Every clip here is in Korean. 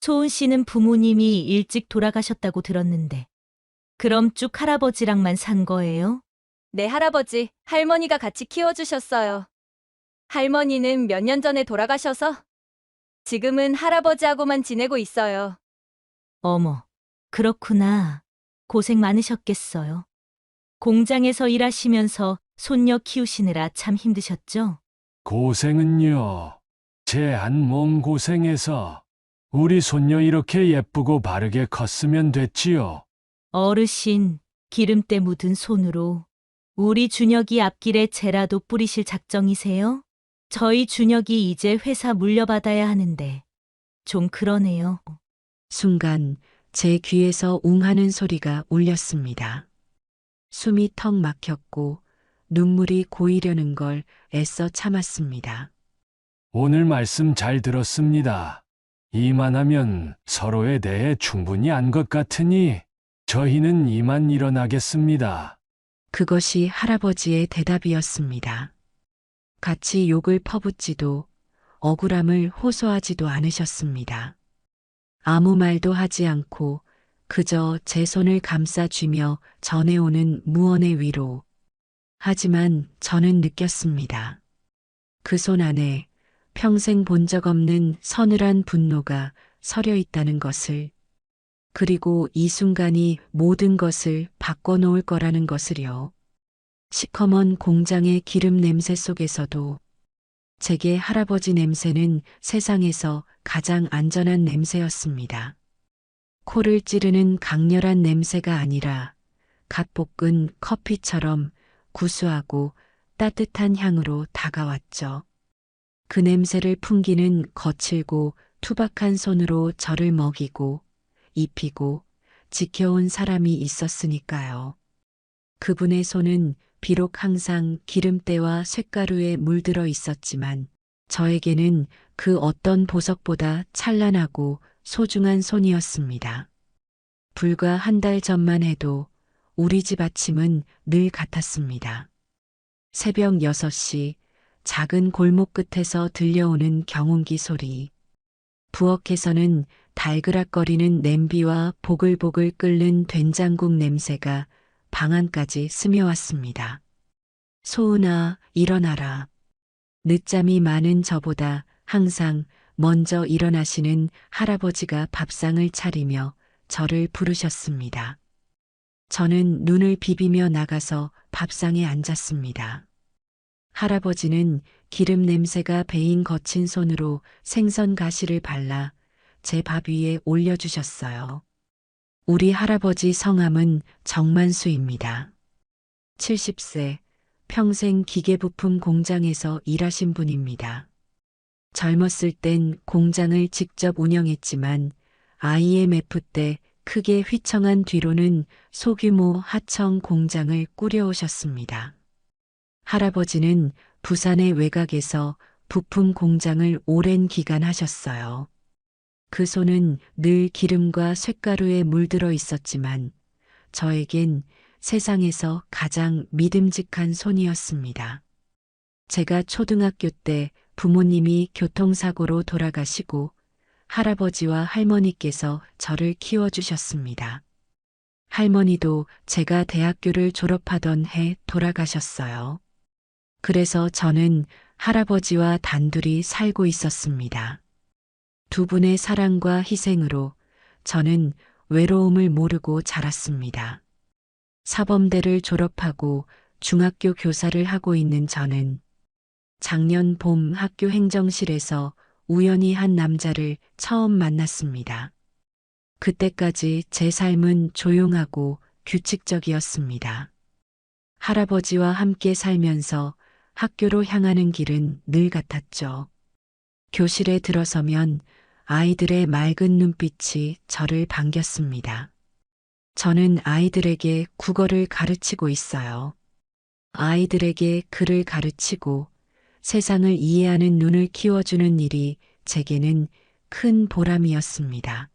소은 씨는 부모님이 일찍 돌아가셨다고 들었는데, 그럼 쭉 할아버지랑만 산 거예요? 네, 할아버지, 할머니가 같이 키워주셨어요. 할머니는 몇 년 전에 돌아가셔서 지금은 할아버지하고만 지내고 있어요. 어머, 그렇구나. 고생 많으셨겠어요. 공장에서 일하시면서 손녀 키우시느라 참 힘드셨죠? 고생은요. 제 한 몸 고생해서 우리 손녀 이렇게 예쁘고 바르게 컸으면 됐지요. 어르신, 기름때 묻은 손으로 우리 준혁이 앞길에 재라도 뿌리실 작정이세요? 저희 준혁이 이제 회사 물려받아야 하는데 좀 그러네요. 순간 제 귀에서 웅하는 소리가 울렸습니다. 숨이 턱 막혔고 눈물이 고이려는 걸 애써 참았습니다. 오늘 말씀 잘 들었습니다. 이만하면 서로에 대해 충분히 안 것 같으니 저희는 이만 일어나겠습니다. 그것이 할아버지의 대답이었습니다. 같이 욕을 퍼붓지도 억울함을 호소하지도 않으셨습니다. 아무 말도 하지 않고 그저 제 손을 감싸쥐며 전해오는 무언의 위로. 하지만 저는 느꼈습니다. 그 손 안에 평생 본 적 없는 서늘한 분노가 서려 있다는 것을, 그리고 이 순간이 모든 것을 바꿔놓을 거라는 것을요. 시커먼 공장의 기름 냄새 속에서도 제게 할아버지 냄새는 세상에서 가장 안전한 냄새였습니다. 코를 찌르는 강렬한 냄새가 아니라 갓 볶은 커피처럼 구수하고 따뜻한 향으로 다가왔죠. 그 냄새를 풍기는 거칠고 투박한 손으로 저를 먹이고 입히고 지켜온 사람이 있었으니까요. 그분의 손은 비록 항상 기름때와 쇳가루에 물들어 있었지만 저에게는 그 어떤 보석보다 찬란하고 소중한 손이었습니다. 불과 한 달 전만 해도 우리 집 아침은 늘 같았습니다. 새벽 6시 작은 골목 끝에서 들려오는 경운기 소리. 부엌에서는 달그락거리는 냄비와 보글보글 끓는 된장국 냄새가 방 안까지 스며왔습니다. 소은아, 일어나라. 늦잠이 많은 저보다 항상 먼저 일어나시는 할아버지가 밥상을 차리며 저를 부르셨습니다. 저는 눈을 비비며 나가서 밥상에 앉았습니다. 할아버지는 기름 냄새가 배인 거친 손으로 생선 가시를 발라 제 밥 위에 올려주셨어요. 우리 할아버지 성함은 정만수입니다. 70세, 평생 기계부품 공장에서 일하신 분입니다. 젊었을 땐 공장을 직접 운영했지만 IMF 때 크게 휘청한 뒤로는 소규모 하청 공장을 꾸려오셨습니다. 할아버지는 부산의 외곽에서 부품 공장을 오랜 기간 하셨어요. 그 손은 늘 기름과 쇳가루에 물들어 있었지만 저에겐 세상에서 가장 믿음직한 손이었습니다. 제가 초등학교 때 부모님이 교통사고로 돌아가시고 할아버지와 할머니께서 저를 키워주셨습니다. 할머니도 제가 대학교를 졸업하던 해 돌아가셨어요. 그래서 저는 할아버지와 단둘이 살고 있었습니다. 두 분의 사랑과 희생으로 저는 외로움을 모르고 자랐습니다. 사범대를 졸업하고 중학교 교사를 하고 있는 저는 작년 봄 학교 행정실에서 우연히 한 남자를 처음 만났습니다. 그때까지 제 삶은 조용하고 규칙적이었습니다. 할아버지와 함께 살면서 학교로 향하는 길은 늘 같았죠. 교실에 들어서면 아이들의 맑은 눈빛이 저를 반겼습니다. 저는 아이들에게 국어를 가르치고 있어요. 아이들에게 글을 가르치고 세상을 이해하는 눈을 키워주는 일이 제게는 큰 보람이었습니다.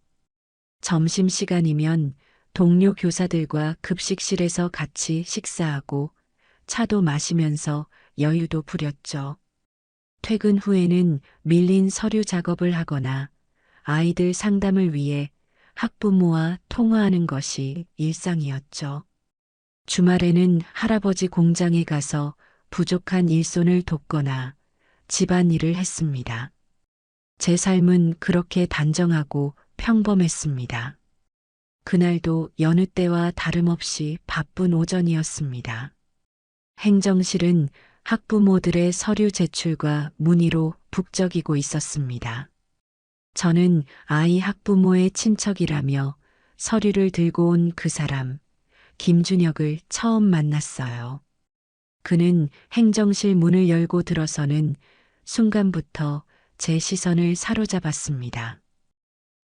점심시간이면 동료 교사들과 급식실에서 같이 식사하고 차도 마시면서 여유도 부렸죠. 퇴근 후에는 밀린 서류 작업을 하거나 아이들 상담을 위해 학부모와 통화하는 것이 일상이었죠. 주말에는 할아버지 공장에 가서 부족한 일손을 돕거나 집안일을 했습니다. 제 삶은 그렇게 단정하고 평범했습니다. 그날도 여느 때와 다름없이 바쁜 오전이었습니다. 행정실은 학부모들의 서류 제출과 문의로 북적이고 있었습니다. 저는 아이 학부모의 친척이라며 서류를 들고 온 그 사람, 김준혁을 처음 만났어요. 그는 행정실 문을 열고 들어서는 순간부터 제 시선을 사로잡았습니다.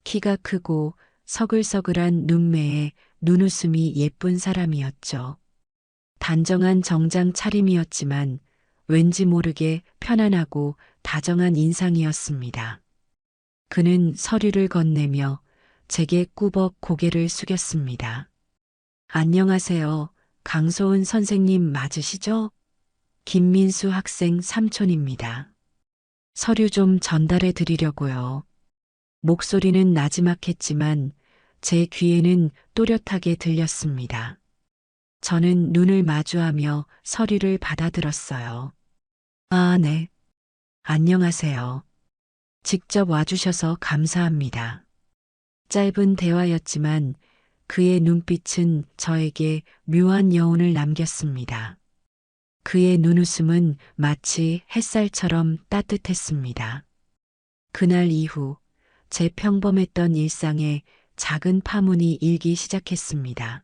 키가 크고 서글서글한 눈매에 눈웃음이 예쁜 사람이었죠. 단정한 정장 차림이었지만 왠지 모르게 편안하고 다정한 인상이었습니다. 그는 서류를 건네며 제게 꾸벅 고개를 숙였습니다. 안녕하세요. 강소은 선생님 맞으시죠? 김민수 학생 삼촌입니다. 서류 좀 전달해 드리려고요. 목소리는 나지막했지만 제 귀에는 또렷하게 들렸습니다. 저는 눈을 마주하며 서류를 받아들었어요. 아, 네. 안녕하세요. 직접 와주셔서 감사합니다. 짧은 대화였지만 그의 눈빛은 저에게 묘한 여운을 남겼습니다. 그의 눈웃음은 마치 햇살처럼 따뜻했습니다. 그날 이후 제 평범했던 일상에 작은 파문이 일기 시작했습니다.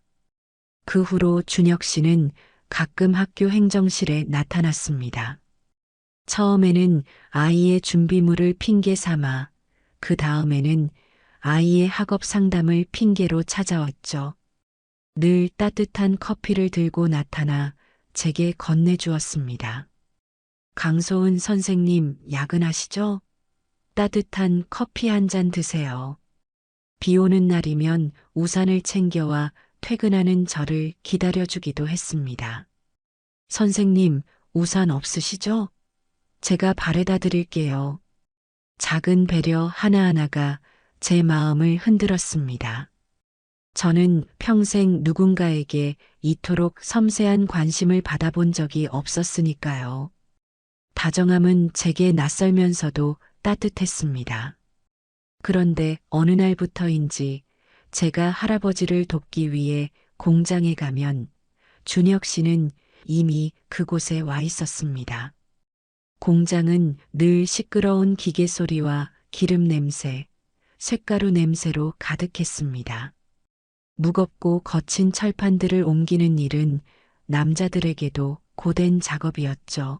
그 후로 준혁 씨는 가끔 학교 행정실에 나타났습니다. 처음에는 아이의 준비물을 핑계 삼아, 그 다음에는 아이의 학업 상담을 핑계로 찾아왔죠. 늘 따뜻한 커피를 들고 나타나 제게 건네주었습니다. 강소은 선생님, 야근하시죠? 따뜻한 커피 한 잔 드세요. 비 오는 날이면 우산을 챙겨와 퇴근하는 저를 기다려주기도 했습니다. 선생님, 우산 없으시죠? 제가 바래다 드릴게요. 작은 배려 하나하나가 제 마음을 흔들었습니다. 저는 평생 누군가에게 이토록 섬세한 관심을 받아본 적이 없었으니까요. 다정함은 제게 낯설면서도 따뜻했습니다. 그런데 어느 날부터인지 제가 할아버지를 돕기 위해 공장에 가면 준혁 씨는 이미 그곳에 와 있었습니다. 공장은 늘 시끄러운 기계 소리와 기름 냄새, 쇳가루 냄새로 가득했습니다. 무겁고 거친 철판들을 옮기는 일은 남자들에게도 고된 작업이었죠.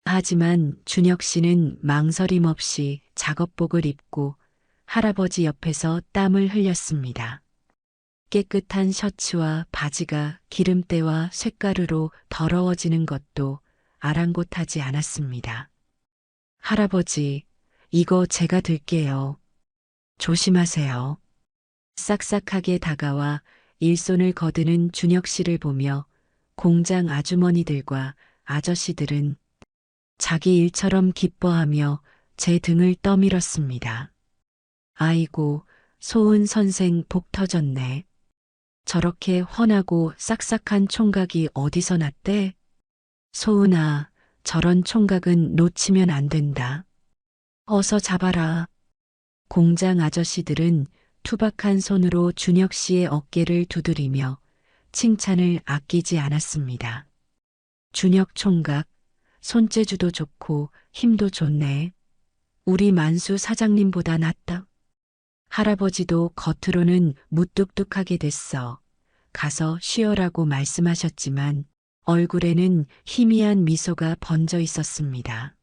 하지만 준혁 씨는 망설임 없이 작업복을 입고 할아버지 옆에서 땀을 흘렸습니다. 깨끗한 셔츠와 바지가 기름때와 쇳가루로 더러워지는 것도 아랑곳하지 않았습니다. 할아버지, 이거 제가 들게요. 조심하세요. 싹싹하게 다가와 일손을 거드는 준혁 씨를 보며 공장 아주머니들과 아저씨들은 자기 일처럼 기뻐하며 제 등을 떠밀었습니다. 아이고, 소은 선생 복 터졌네. 저렇게 훤하고 싹싹한 총각이 어디서 났대? 소은아, 저런 총각은 놓치면 안 된다. 어서 잡아라. 공장 아저씨들은 투박한 손으로 준혁 씨의 어깨를 두드리며 칭찬을 아끼지 않았습니다. 준혁 총각, 손재주도 좋고 힘도 좋네. 우리 만수 사장님보다 낫다. 할아버지도 겉으로는 무뚝뚝하게 됐어. 가서 쉬어라고 말씀하셨지만 얼굴에는 희미한 미소가 번져 있었습니다.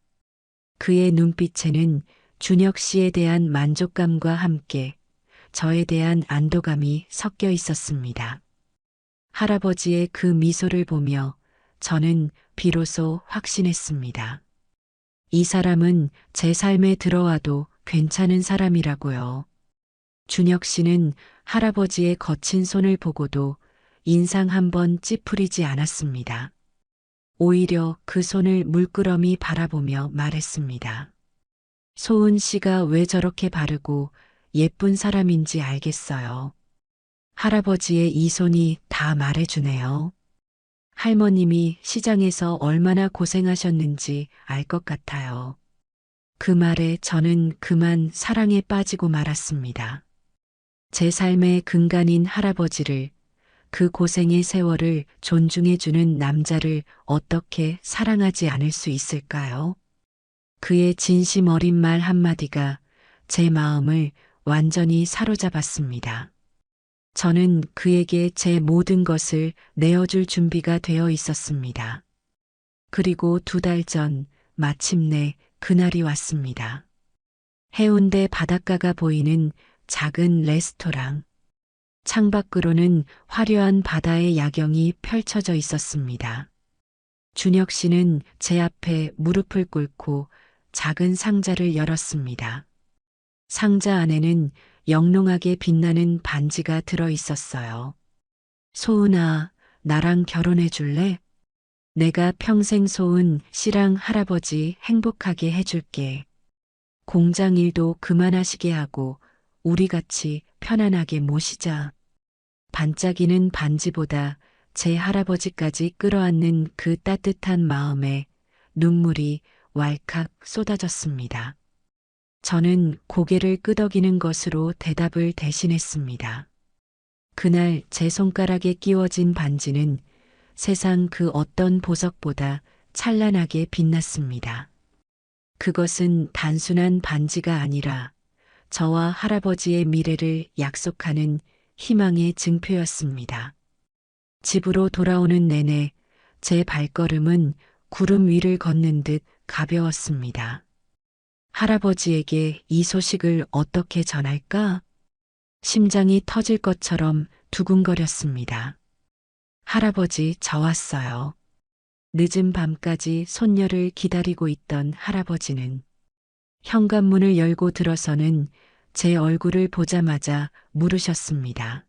그의 눈빛에는 준혁 씨에 대한 만족감과 함께 저에 대한 안도감이 섞여 있었습니다. 할아버지의 그 미소를 보며 저는 비로소 확신했습니다. 이 사람은 제 삶에 들어와도 괜찮은 사람이라고요. 준혁 씨는 할아버지의 거친 손을 보고도 인상 한번 찌푸리지 않았습니다. 오히려 그 손을 물끄러미 바라보며 말했습니다. 소은 씨가 왜 저렇게 바르고 예쁜 사람인지 알겠어요. 할아버지의 이 손이 다 말해주네요. 할머님이 시장에서 얼마나 고생하셨는지 알 것 같아요. 그 말에 저는 그만 사랑에 빠지고 말았습니다. 제 삶의 근간인 할아버지를, 그 고생의 세월을 존중해주는 남자를 어떻게 사랑하지 않을 수 있을까요? 그의 진심 어린 말 한마디가 제 마음을 완전히 사로잡았습니다. 저는 그에게 제 모든 것을 내어줄 준비가 되어 있었습니다. 그리고 2달 전 마침내 그날이 왔습니다. 해운대 바닷가가 보이는 작은 레스토랑. 창밖으로는 화려한 바다의 야경이 펼쳐져 있었습니다. 준혁 씨는 제 앞에 무릎을 꿇고 작은 상자를 열었습니다. 상자 안에는 영롱하게 빛나는 반지가 들어 있었어요. 소은아, 나랑 결혼해 줄래? 내가 평생 소은 씨랑 할아버지 행복하게 해줄게. 공장 일도 그만하시게 하고 우리 같이 편안하게 모시자. 반짝이는 반지보다 제 할아버지까지 끌어안는 그 따뜻한 마음에 눈물이 왈칵 쏟아졌습니다. 저는 고개를 끄덕이는 것으로 대답을 대신했습니다. 그날 제 손가락에 끼워진 반지는 세상 그 어떤 보석보다 찬란하게 빛났습니다. 그것은 단순한 반지가 아니라 저와 할아버지의 미래를 약속하는 희망의 증표였습니다. 집으로 돌아오는 내내 제 발걸음은 구름 위를 걷는 듯 가벼웠습니다. 할아버지에게 이 소식을 어떻게 전할까? 심장이 터질 것처럼 두근거렸습니다. 할아버지, 저 왔어요. 늦은 밤까지 손녀를 기다리고 있던 할아버지는 현관문을 열고 들어서는 제 얼굴을 보자마자 물으셨습니다.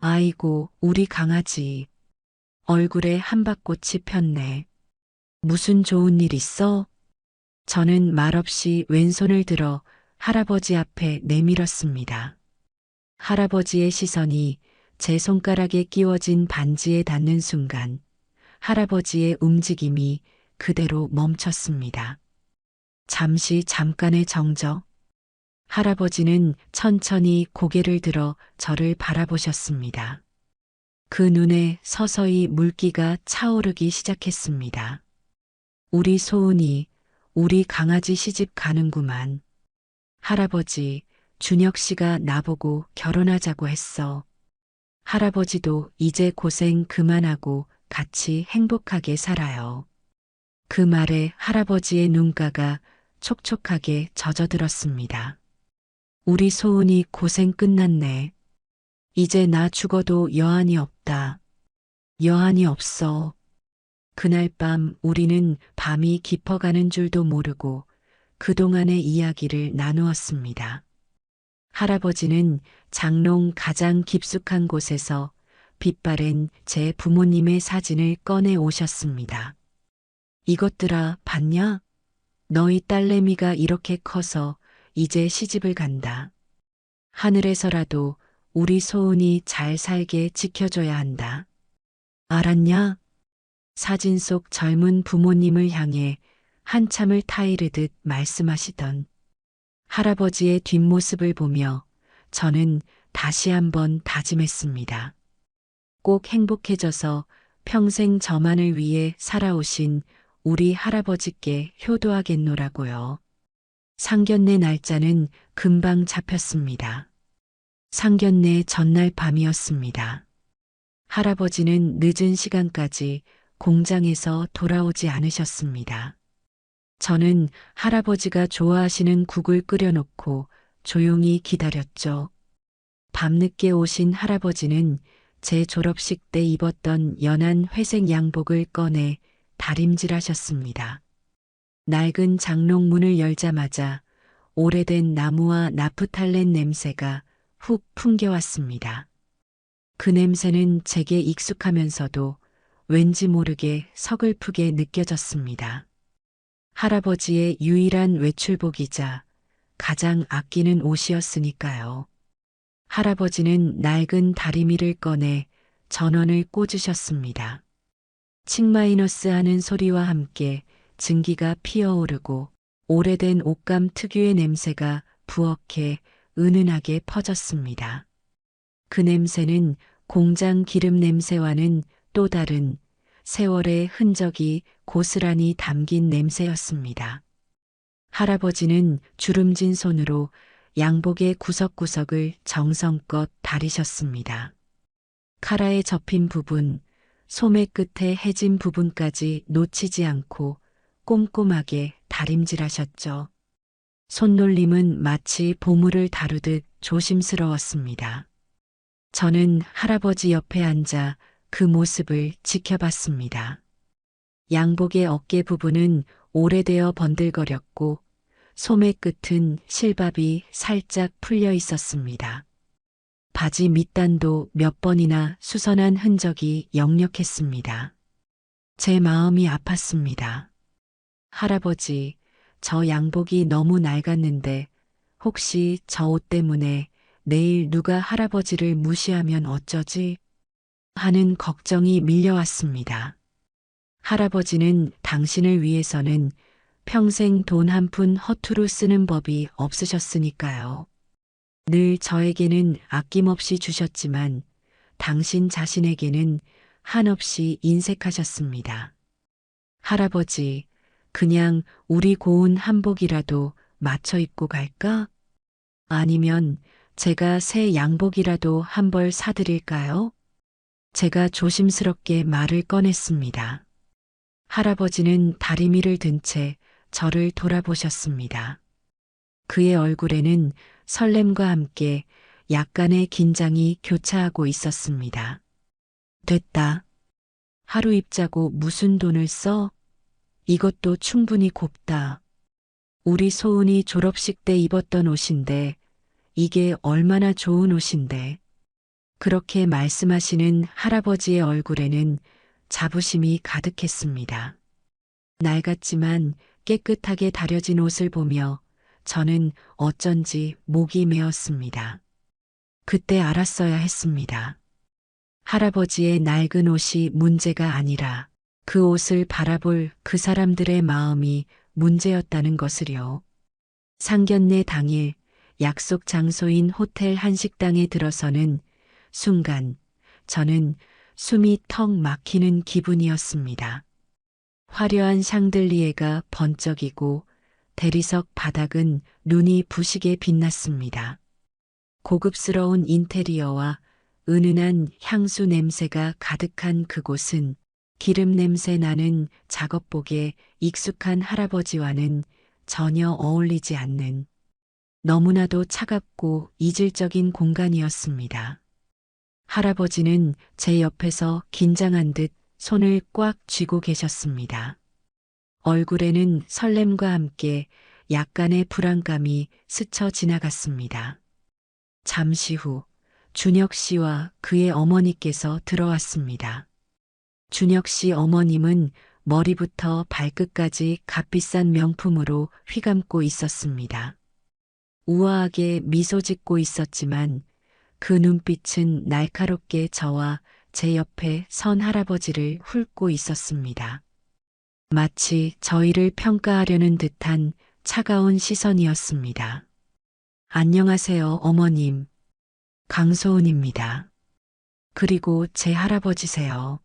아이고, 우리 강아지. 얼굴에 한박꽃이 폈네. 무슨 좋은 일 있어? 저는 말없이 왼손을 들어 할아버지 앞에 내밀었습니다. 할아버지의 시선이 제 손가락에 끼워진 반지에 닿는 순간 할아버지의 움직임이 그대로 멈췄습니다. 잠깐의 정적. 할아버지는 천천히 고개를 들어 저를 바라보셨습니다. 그 눈에 서서히 물기가 차오르기 시작했습니다. 우리 소은이, 우리 강아지 시집 가는구만. 할아버지, 준혁 씨가 나보고 결혼하자고 했어. 할아버지도 이제 고생 그만하고 같이 행복하게 살아요. 그 말에 할아버지의 눈가가 촉촉하게 젖어들었습니다. 우리 소은이 고생 끝났네. 이제 나 죽어도 여한이 없다. 여한이 없어. 그날 밤 우리는 밤이 깊어가는 줄도 모르고 그동안의 이야기를 나누었습니다. 할아버지는 장롱 가장 깊숙한 곳에서 빛바랜 제 부모님의 사진을 꺼내 오셨습니다. 이것들아, 봤냐? 너희 딸내미가 이렇게 커서 이제 시집을 간다. 하늘에서라도 우리 소은이 잘 살게 지켜줘야 한다. 알았냐? 사진 속 젊은 부모님을 향해 한참을 타이르듯 말씀하시던 할아버지의 뒷모습을 보며 저는 다시 한번 다짐했습니다. 꼭 행복해져서 평생 저만을 위해 살아오신 우리 할아버지께 효도하겠노라고요. 상견례 날짜는 금방 잡혔습니다. 상견례 전날 밤이었습니다. 할아버지는 늦은 시간까지 공장에서 돌아오지 않으셨습니다. 저는 할아버지가 좋아하시는 국을 끓여놓고 조용히 기다렸죠. 밤늦게 오신 할아버지는 제 졸업식 때 입었던 연한 회색 양복을 꺼내 다림질하셨습니다. 낡은 장롱문을 열자마자 오래된 나무와 나프탈렌 냄새가 훅 풍겨왔습니다. 그 냄새는 제게 익숙하면서도 왠지 모르게 서글프게 느껴졌습니다. 할아버지의 유일한 외출복이자 가장 아끼는 옷이었으니까요. 할아버지는 낡은 다리미를 꺼내 전원을 꽂으셨습니다. 칙- 하는 소리와 함께 증기가 피어오르고 오래된 옷감 특유의 냄새가 부엌에 은은하게 퍼졌습니다. 그 냄새는 공장 기름 냄새와는 또 다른 세월의 흔적이 고스란히 담긴 냄새였습니다. 할아버지는 주름진 손으로 양복의 구석구석을 정성껏 다리셨습니다. 카라에 접힌 부분, 소매 끝에 해진 부분까지 놓치지 않고 꼼꼼하게 다림질하셨죠. 손놀림은 마치 보물을 다루듯 조심스러웠습니다. 저는 할아버지 옆에 앉아 그 모습을 지켜봤습니다. 양복의 어깨 부분은 오래되어 번들거렸고 소매 끝은 실밥이 살짝 풀려 있었습니다. 바지 밑단도 몇 번이나 수선한 흔적이 역력했습니다. 제 마음이 아팠습니다. 할아버지, 저 양복이 너무 낡았는데 혹시 저 옷 때문에 내일 누가 할아버지를 무시하면 어쩌지? 하는 걱정이 밀려왔습니다. 할아버지는 당신을 위해서는 평생 돈 한 푼 허투루 쓰는 법이 없으셨으니까요. 늘 저에게는 아낌없이 주셨지만 당신 자신에게는 한없이 인색하셨습니다. 할아버지, 그냥 우리 고운 한복이라도 맞춰 입고 갈까? 아니면 제가 새 양복이라도 한 벌 사드릴까요? 제가 조심스럽게 말을 꺼냈습니다. 할아버지는 다리미를 든 채 저를 돌아보셨습니다. 그의 얼굴에는 설렘과 함께 약간의 긴장이 교차하고 있었습니다. 됐다. 하루 입자고 무슨 돈을 써? 이것도 충분히 곱다. 우리 소은이 졸업식 때 입었던 옷인데 이게 얼마나 좋은 옷인데. 그렇게 말씀하시는 할아버지의 얼굴에는 자부심이 가득했습니다. 낡았지만 깨끗하게 다려진 옷을 보며 저는 어쩐지 목이 메었습니다. 그때 알았어야 했습니다. 할아버지의 낡은 옷이 문제가 아니라 그 옷을 바라볼 그 사람들의 마음이 문제였다는 것을요. 상견례 당일 약속 장소인 호텔 한식당에 들어서는 순간 저는 숨이 턱 막히는 기분이었습니다. 화려한 샹들리에가 번쩍이고 대리석 바닥은 눈이 부시게 빛났습니다. 고급스러운 인테리어와 은은한 향수 냄새가 가득한 그곳은 기름 냄새 나는 작업복에 익숙한 할아버지와는 전혀 어울리지 않는 너무나도 차갑고 이질적인 공간이었습니다. 할아버지는 제 옆에서 긴장한 듯 손을 꽉 쥐고 계셨습니다. 얼굴에는 설렘과 함께 약간의 불안감이 스쳐 지나갔습니다. 잠시 후 준혁 씨와 그의 어머니께서 들어왔습니다. 준혁 씨 어머님은 머리부터 발끝까지 값비싼 명품으로 휘감고 있었습니다. 우아하게 미소 짓고 있었지만 그 눈빛은 날카롭게 저와 제 옆에 선 할아버지를 훑고 있었습니다. 마치 저희를 평가하려는 듯한 차가운 시선이었습니다. 안녕하세요, 어머님. 강소은입니다. 그리고 제 할아버지세요.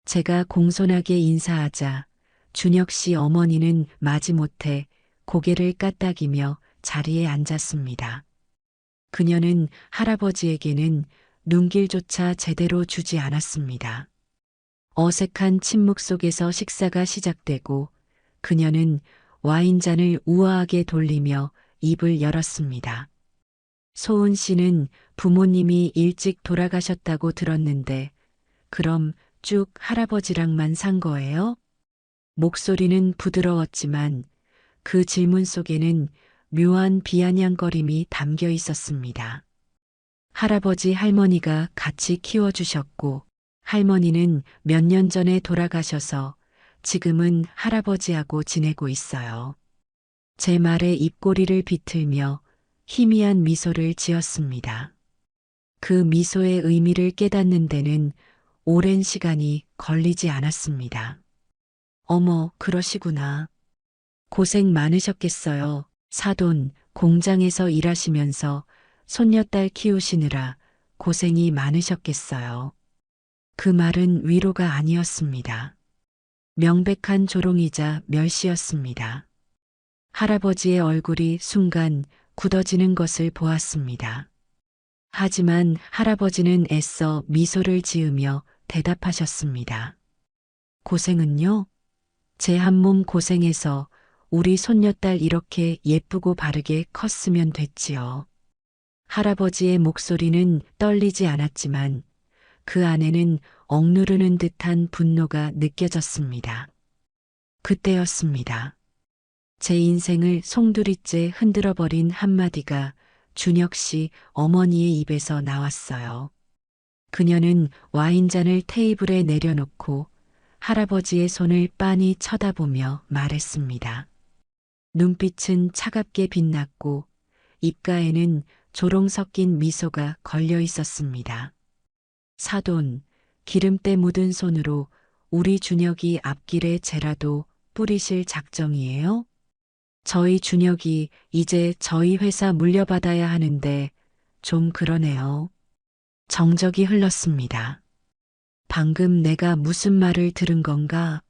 제가 공손하게 인사하자 준혁 씨 어머니는 마지못해 고개를 까딱이며 자리에 앉았습니다. 그녀는 할아버지에게는 눈길조차 제대로 주지 않았습니다. 어색한 침묵 속에서 식사가 시작되고 그녀는 와인잔을 우아하게 돌리며 입을 열었습니다. 소은 씨는 부모님이 일찍 돌아가셨다고 들었는데 그럼 쭉 할아버지랑만 산 거예요? 목소리는 부드러웠지만 그 질문 속에는 묘한 비아냥거림이 담겨 있었습니다. 할아버지 할머니가 같이 키워주셨고 할머니는 몇 년 전에 돌아가셔서 지금은 할아버지하고 지내고 있어요. 제 말에 입꼬리를 비틀며 희미한 미소를 지었습니다. 그 미소의 의미를 깨닫는 데는 오랜 시간이 걸리지 않았습니다. 어머, 그러시구나. 고생 많으셨겠어요. 사돈, 공장에서 일하시면서 손녀딸 키우시느라 고생이 많으셨겠어요. 그 말은 위로가 아니었습니다. 명백한 조롱이자 멸시였습니다. 할아버지의 얼굴이 순간 굳어지는 것을 보았습니다. 하지만 할아버지는 애써 미소를 지으며 대답하셨습니다. 고생은요? 제 한 몸 고생해서 우리 손녀딸 이렇게 예쁘고 바르게 컸으면 됐지요. 할아버지의 목소리는 떨리지 않았지만 그 안에는 억누르는 듯한 분노가 느껴졌습니다. 그때였습니다. 제 인생을 송두리째 흔들어버린 한마디가 준혁 씨 어머니의 입에서 나왔어요. 그녀는 와인잔을 테이블에 내려놓고 할아버지의 손을 빤히 쳐다보며 말했습니다. 눈빛은 차갑게 빛났고 입가에는 조롱 섞인 미소가 걸려 있었습니다. 사돈, 기름때 묻은 손으로 우리 준혁이 앞길에 재라도 뿌리실 작정이에요? 저희 준혁이 이제 저희 회사 물려받아야 하는데 좀 그러네요. 정적이 흘렀습니다. 방금 내가 무슨 말을 들은 건가?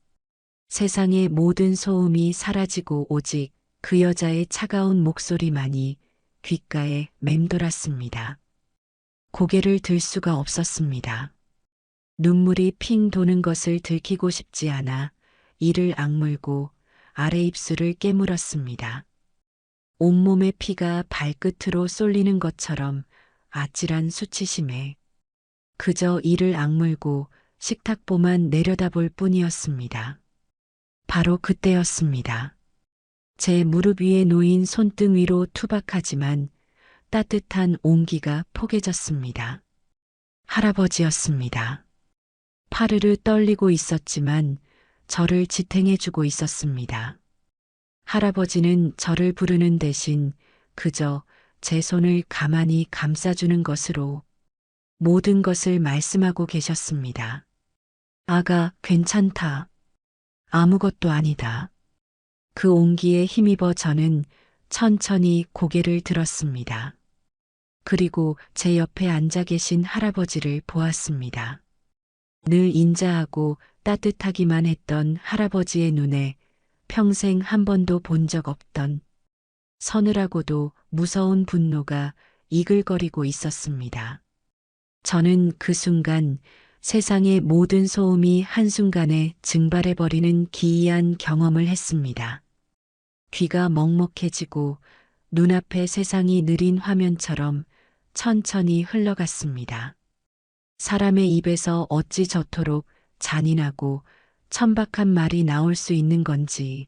세상의 모든 소음이 사라지고 오직 그 여자의 차가운 목소리만이 귓가에 맴돌았습니다. 고개를 들 수가 없었습니다. 눈물이 핑 도는 것을 들키고 싶지 않아 이를 악물고 아래 입술을 깨물었습니다. 온몸의 피가 발끝으로 쏠리는 것처럼 아찔한 수치심에 그저 이를 악물고 식탁보만 내려다볼 뿐이었습니다. 바로 그때였습니다. 제 무릎 위에 놓인 손등 위로 투박하지만 따뜻한 온기가 포개졌습니다. 할아버지였습니다. 파르르 떨리고 있었지만 저를 지탱해주고 있었습니다. 할아버지는 저를 부르는 대신 그저 제 손을 가만히 감싸주는 것으로 모든 것을 말씀하고 계셨습니다. 아가, 괜찮다. 아무것도 아니다. 그 온기에 힘입어 저는 천천히 고개를 들었습니다. 그리고 제 옆에 앉아 계신 할아버지를 보았습니다. 늘 인자하고 따뜻하기만 했던 할아버지의 눈에 평생 한 번도 본 적 없던 서늘하고도 무서운 분노가 이글거리고 있었습니다. 저는 그 순간 세상의 모든 소음이 한순간에 증발해버리는 기이한 경험을 했습니다. 귀가 먹먹해지고 눈앞의 세상이 느린 화면처럼 천천히 흘러갔습니다. 사람의 입에서 어찌 저토록 잔인하고 천박한 말이 나올 수 있는 건지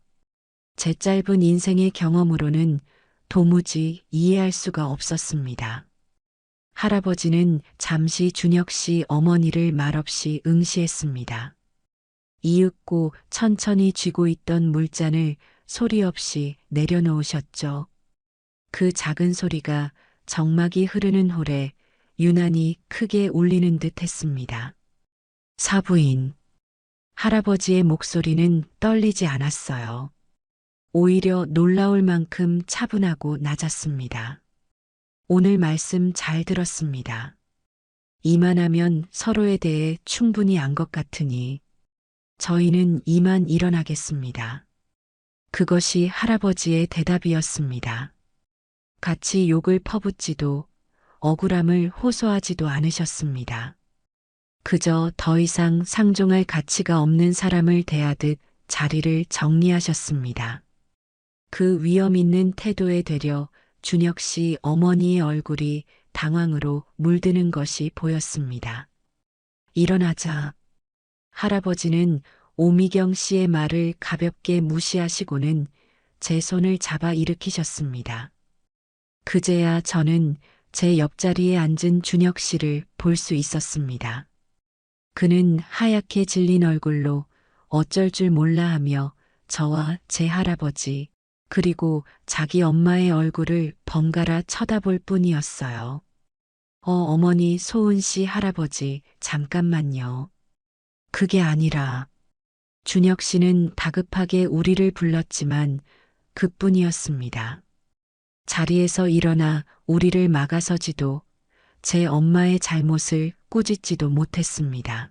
제 짧은 인생의 경험으로는 도무지 이해할 수가 없었습니다. 할아버지는 잠시 준혁 씨 어머니를 말없이 응시했습니다. 이윽고 천천히 쥐고 있던 물잔을 소리 없이 내려놓으셨죠. 그 작은 소리가 정막이 흐르는 홀에 유난히 크게 울리는 듯 했습니다. 사부인. 할아버지의 목소리는 떨리지 않았어요. 오히려 놀라울 만큼 차분하고 낮았습니다. 오늘 말씀 잘 들었습니다. 이만하면 서로에 대해 충분히 안 것 같으니 저희는 이만 일어나겠습니다. 그것이 할아버지의 대답이었습니다. 같이 욕을 퍼붓지도 억울함을 호소하지도 않으셨습니다. 그저 더 이상 상종할 가치가 없는 사람을 대하듯 자리를 정리하셨습니다. 그 위험 있는 태도에 되려 준혁 씨 어머니의 얼굴이 당황으로 물드는 것이 보였습니다. 일어나자. 할아버지는 오미경 씨의 말을 가볍게 무시하시고는 제 손을 잡아 일으키셨습니다. 그제야 저는 제 옆자리에 앉은 준혁 씨를 볼 수 있었습니다. 그는 하얗게 질린 얼굴로 어쩔 줄 몰라 하며 저와 제 할아버지 그리고 자기 엄마의 얼굴을 번갈아 쳐다볼 뿐이었어요. 어머니, 소은 씨 할아버지, 잠깐만요. 그게 아니라, 준혁 씨는 다급하게 우리를 불렀지만 그뿐이었습니다. 자리에서 일어나 우리를 막아서지도 제 엄마의 잘못을 꾸짖지도 못했습니다.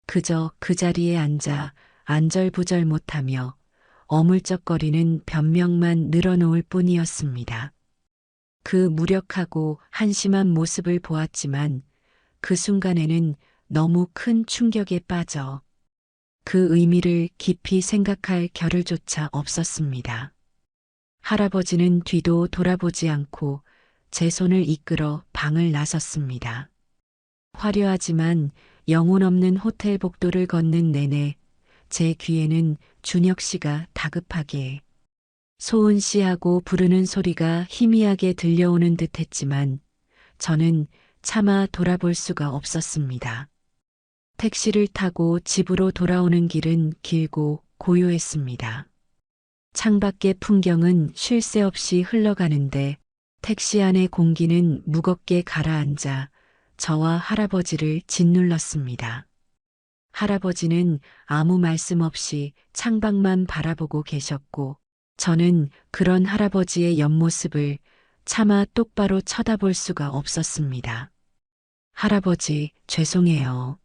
그저 그 자리에 앉아 안절부절 못하며 어물쩍거리는 변명만 늘어놓을 뿐이었습니다. 그 무력하고 한심한 모습을 보았지만 그 순간에는 너무 큰 충격에 빠져 그 의미를 깊이 생각할 겨를조차 없었습니다. 할아버지는 뒤도 돌아보지 않고 제 손을 이끌어 방을 나섰습니다. 화려하지만 영혼 없는 호텔 복도를 걷는 내내 제 귀에는 준혁 씨가 다급하게 소은 씨하고 부르는 소리가 희미하게 들려오는 듯 했지만 저는 차마 돌아볼 수가 없었습니다. 택시를 타고 집으로 돌아오는 길은 길고 고요했습니다. 창밖의 풍경은 쉴 새 없이 흘러가는데 택시 안의 공기는 무겁게 가라앉아 저와 할아버지를 짓눌렀습니다. 할아버지는 아무 말씀 없이 창밖만 바라보고 계셨고 저는 그런 할아버지의 옆모습을 차마 똑바로 쳐다볼 수가 없었습니다. 할아버지, 죄송해요.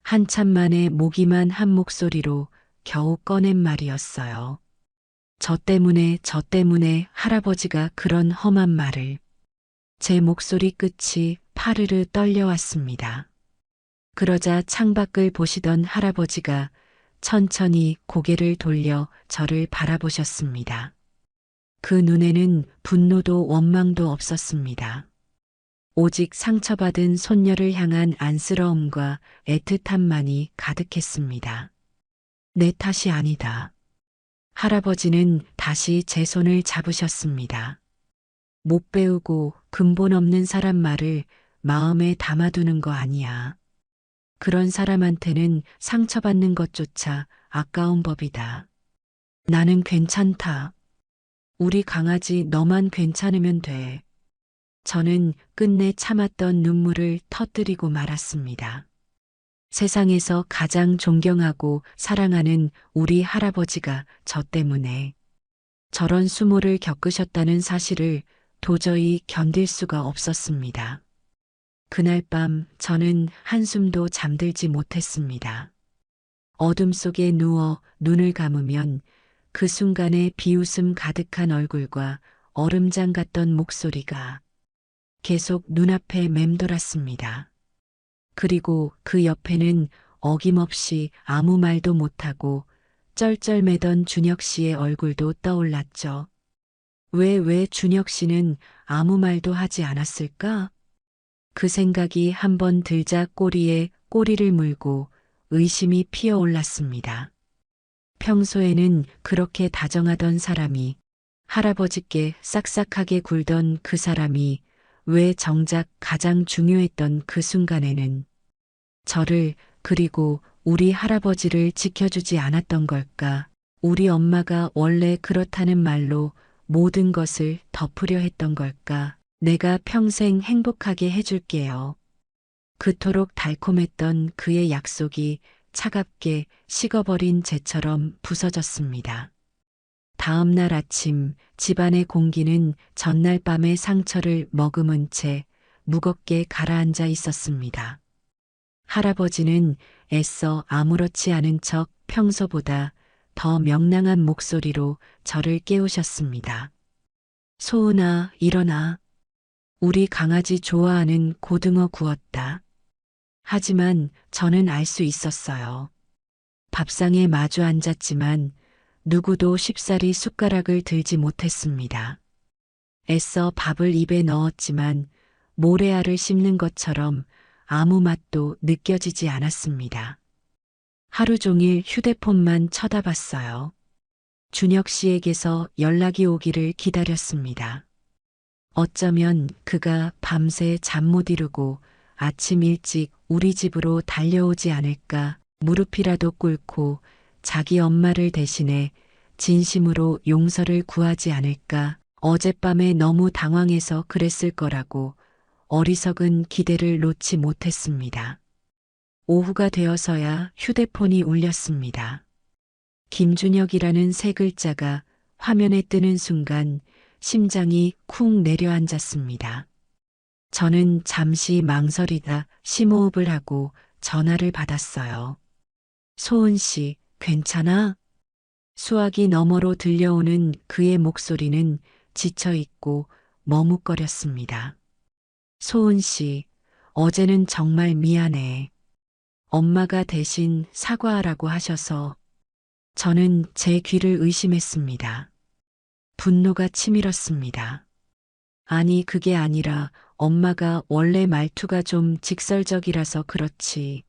한참 만에 모기만 한 목소리로 겨우 꺼낸 말이었어요. 저 때문에 할아버지가 그런 험한 말을. 제 목소리 끝이 파르르 떨려왔습니다. 그러자 창밖을 보시던 할아버지가 천천히 고개를 돌려 저를 바라보셨습니다. 그 눈에는 분노도 원망도 없었습니다. 오직 상처받은 손녀를 향한 안쓰러움과 애틋함만이 가득했습니다. 내 탓이 아니다. 할아버지는 다시 제 손을 잡으셨습니다. 못 배우고 근본 없는 사람 말을 마음에 담아두는 거 아니야. 그런 사람한테는 상처받는 것조차 아까운 법이다. 나는 괜찮다. 우리 강아지 너만 괜찮으면 돼. 저는 끝내 참았던 눈물을 터뜨리고 말았습니다. 세상에서 가장 존경하고 사랑하는 우리 할아버지가 저 때문에 저런 수모를 겪으셨다는 사실을 도저히 견딜 수가 없었습니다. 그날 밤 저는 한숨도 잠들지 못했습니다. 어둠 속에 누워 눈을 감으면 그 순간에 비웃음 가득한 얼굴과 얼음장 같던 목소리가 계속 눈앞에 맴돌았습니다. 그리고 그 옆에는 어김없이 아무 말도 못하고 쩔쩔매던 준혁 씨의 얼굴도 떠올랐죠. 왜 준혁 씨는 아무 말도 하지 않았을까? 그 생각이 한번 들자 꼬리에 꼬리를 물고 의심이 피어올랐습니다. 평소에는 그렇게 다정하던 사람이, 할아버지께 싹싹하게 굴던 그 사람이 왜 정작 가장 중요했던 그 순간에는 저를, 그리고 우리 할아버지를 지켜주지 않았던 걸까? 우리 엄마가 원래 그렇다는 말로 모든 것을 덮으려 했던 걸까? 내가 평생 행복하게 해줄게요. 그토록 달콤했던 그의 약속이 차갑게 식어버린 재처럼 부서졌습니다. 다음 날 아침 집안의 공기는 전날 밤의 상처를 머금은 채 무겁게 가라앉아 있었습니다. 할아버지는 애써 아무렇지 않은 척 평소보다 더 명랑한 목소리로 저를 깨우셨습니다. 소은아, 일어나. 우리 강아지 좋아하는 고등어 구웠다. 하지만 저는 알 수 있었어요. 밥상에 마주 앉았지만 누구도 쉽사리 숟가락을 들지 못했습니다. 애써 밥을 입에 넣었지만 모래알을 씹는 것처럼 아무 맛도 느껴지지 않았습니다. 하루 종일 휴대폰만 쳐다봤어요. 준혁 씨에게서 연락이 오기를 기다렸습니다. 어쩌면 그가 밤새 잠 못 이루고 아침 일찍 우리 집으로 달려오지 않을까, 무릎이라도 꿇고 자기 엄마를 대신해 진심으로 용서를 구하지 않을까, 어젯밤에 너무 당황해서 그랬을 거라고 어리석은 기대를 놓지 못했습니다. 오후가 되어서야 휴대폰이 울렸습니다. 김준혁이라는 세 글자가 화면에 뜨는 순간 심장이 쿵 내려앉았습니다. 저는 잠시 망설이다 심호흡을 하고 전화를 받았어요. 소은 씨, 괜찮아? 수화기 너머로 들려오는 그의 목소리는 지쳐 있고 머뭇거렸습니다. 소은 씨, 어제는 정말 미안해. 엄마가 대신 사과하라고 하셔서 저는 제 귀를 의심했습니다. 분노가 치밀었습니다. 아니, 그게 아니라 엄마가 원래 말투가 좀 직설적이라서 그렇지.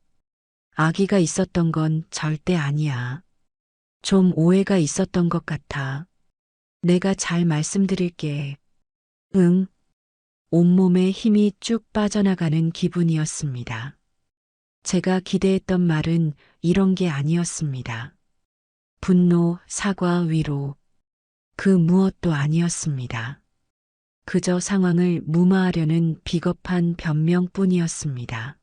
아기가 있었던 건 절대 아니야. 좀 오해가 있었던 것 같아. 내가 잘 말씀드릴게. 응. 온몸에 힘이 쭉 빠져나가는 기분이었습니다. 제가 기대했던 말은 이런 게 아니었습니다. 분노, 사과, 위로. 그 무엇도 아니었습니다. 그저 상황을 무마하려는 비겁한 변명뿐이었습니다.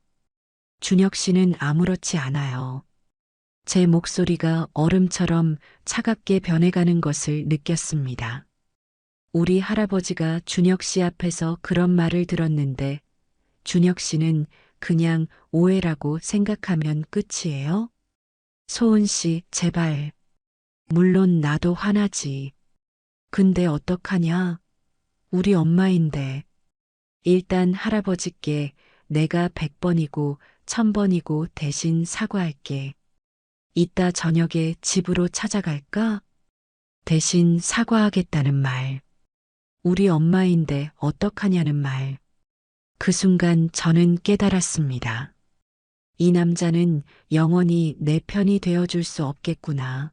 준혁 씨는 아무렇지 않아요. 제 목소리가 얼음처럼 차갑게 변해가는 것을 느꼈습니다. 우리 할아버지가 준혁 씨 앞에서 그런 말을 들었는데 준혁 씨는 그냥 오해라고 생각하면 끝이에요? 소은 씨, 제발. 물론 나도 화나지. 근데 어떡하냐? 우리 엄마인데. 일단 할아버지께 내가 100번이고 1000번이고 대신 사과할게. 이따 저녁에 집으로 찾아갈까? 대신 사과하겠다는 말. 우리 엄마인데 어떡하냐는 말. 그 순간 저는 깨달았습니다. 이 남자는 영원히 내 편이 되어줄 수 없겠구나.